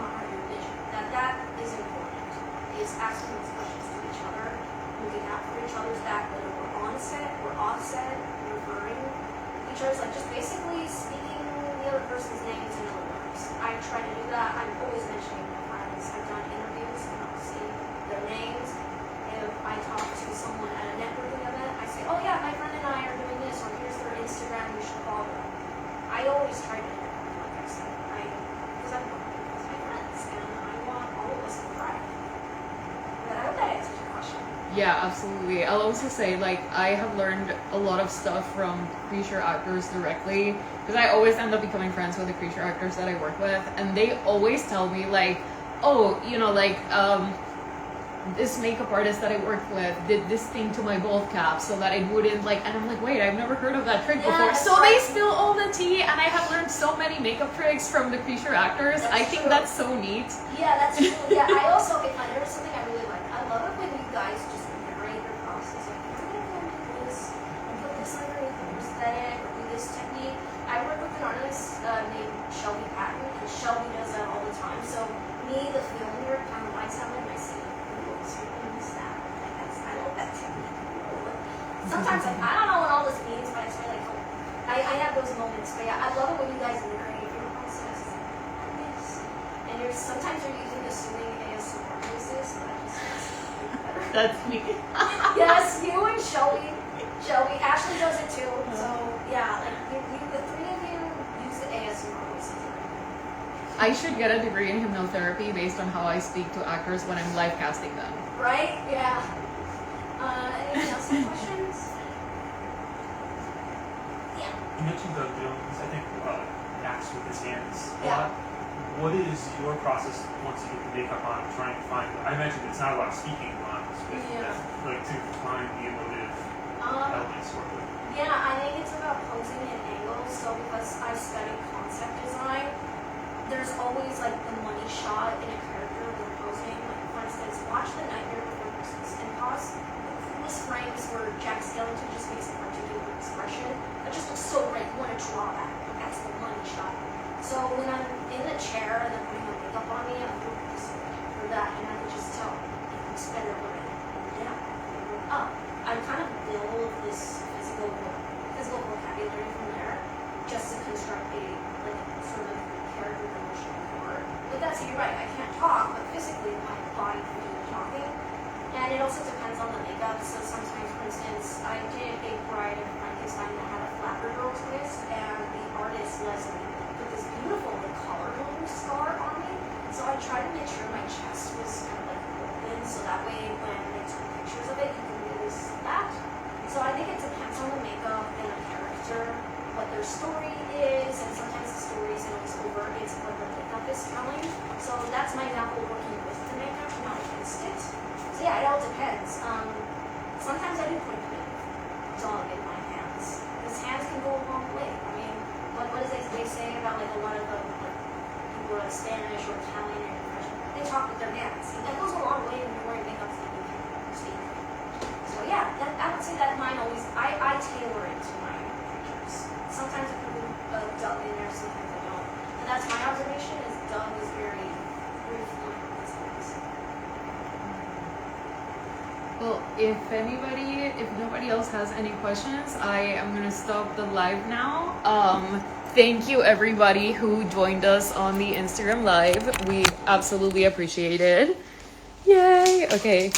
not have your vision. That is important, is asking these questions to each other, looking out for each other's back, whether we're on set, we're off set, referring each other's, like, just basically speaking the other person's names in other words. I try to do that. I'm always mentioning my friends. I've done interviews and I'll see their names. If I talk to someone at a networking event, I say, oh yeah, my friend and I are doing this, or here's their Instagram, you should follow them. I always try to do that, like I said, because I'm working with my friends, and I want all of us to thrive. But I hope that answers your question. Yeah, absolutely. I'll also say, like, I have learned a lot of stuff from creature actors directly, because I always end up becoming friends with the creature actors that I work with, and they always tell me, like, oh, this makeup artist that I worked with did this thing to my bald cap so that it wouldn't, like, and I'm like, wait, I've never heard of that trick before. So they spill all the tea, and I have learned so many makeup tricks from the creature actors. I think that's so neat. Yeah, that's true. Yeah, I also, there's something I really like. I love it when you guys just narrate your process. Like, I'm going to go and do this, and put this underneath the aesthetic, or do this technique. I work with an artist named Shelby Patton, and Shelby does that all the time. So me, the film nerd, kind of likes having my scene. I love that technique. Sometimes I don't know what all this means, but it's really cool. I have those moments, but yeah, I love it when you guys narrate your process. Yes. And sometimes you're using assuming ASMR voices, so that just makes it better. That's me. Yes, you and Shelby. Ashley does it too. So yeah, like the three of you use the ASMR voices. I should get a degree in hypnotherapy based on how I speak to actors when I'm live casting them. Right? Yeah. Anyone else have questions? Yeah. You mentioned Doug Jones, I think, acts with his hands a Yeah. lot. What is your process once you get the makeup on, trying to find, I mentioned it's not a lot of speaking lines, but Yeah. like to find the emotive elements for it. Yeah, I think it's about posing and angles. So because I studied concept design, there's always like the money shot in a character when posing. Like, for instance, watch The Nightmare Before Christmas and pause the coolest frames where Jack Skellington just makes a particular expression that just looks so great. You want to draw that. Like, that's the money shot. So when I'm in the chair and they're putting my makeup on me, I'm doing this or that, and I can just tell it looks better when I down or up. I kind of build this physical vocabulary from there just to construct a sort of character emotional core. But that's, you're right, I can't talk, but physically my body can do the talking. And it also depends on the makeup. So sometimes, for instance, I did a Bride of Frankenstein that had a flapper girl twist, and the artist Leslie put this beautiful collarbone scar on me. So I tried to make sure my chest was kind of like open, so that way when they took pictures of it, you can really see that. So I think it depends on the makeup and the character, what their story is, and sometimes the story isn't always overt, it's what the makeup is telling. So that's my example working with the makeup, not against it. So yeah, it all depends. Sometimes I do put a bit of dog in my hands, because hands can go a long way. I mean, what is it they say about like a lot of the people who are like Spanish or Italian or French, they talk with their hands. And that goes a long way when you're wearing makeup so you can speak. So yeah, I would say that mine always, I tailor it to my pictures. Sometimes I put Doug in there, sometimes I don't. And that's my observation, is Doug is very fluent with his hands. Well, if nobody else has any questions, I am gonna stop the live now. Thank you everybody who joined us on the Instagram live. We absolutely appreciate it. Yay! Okay.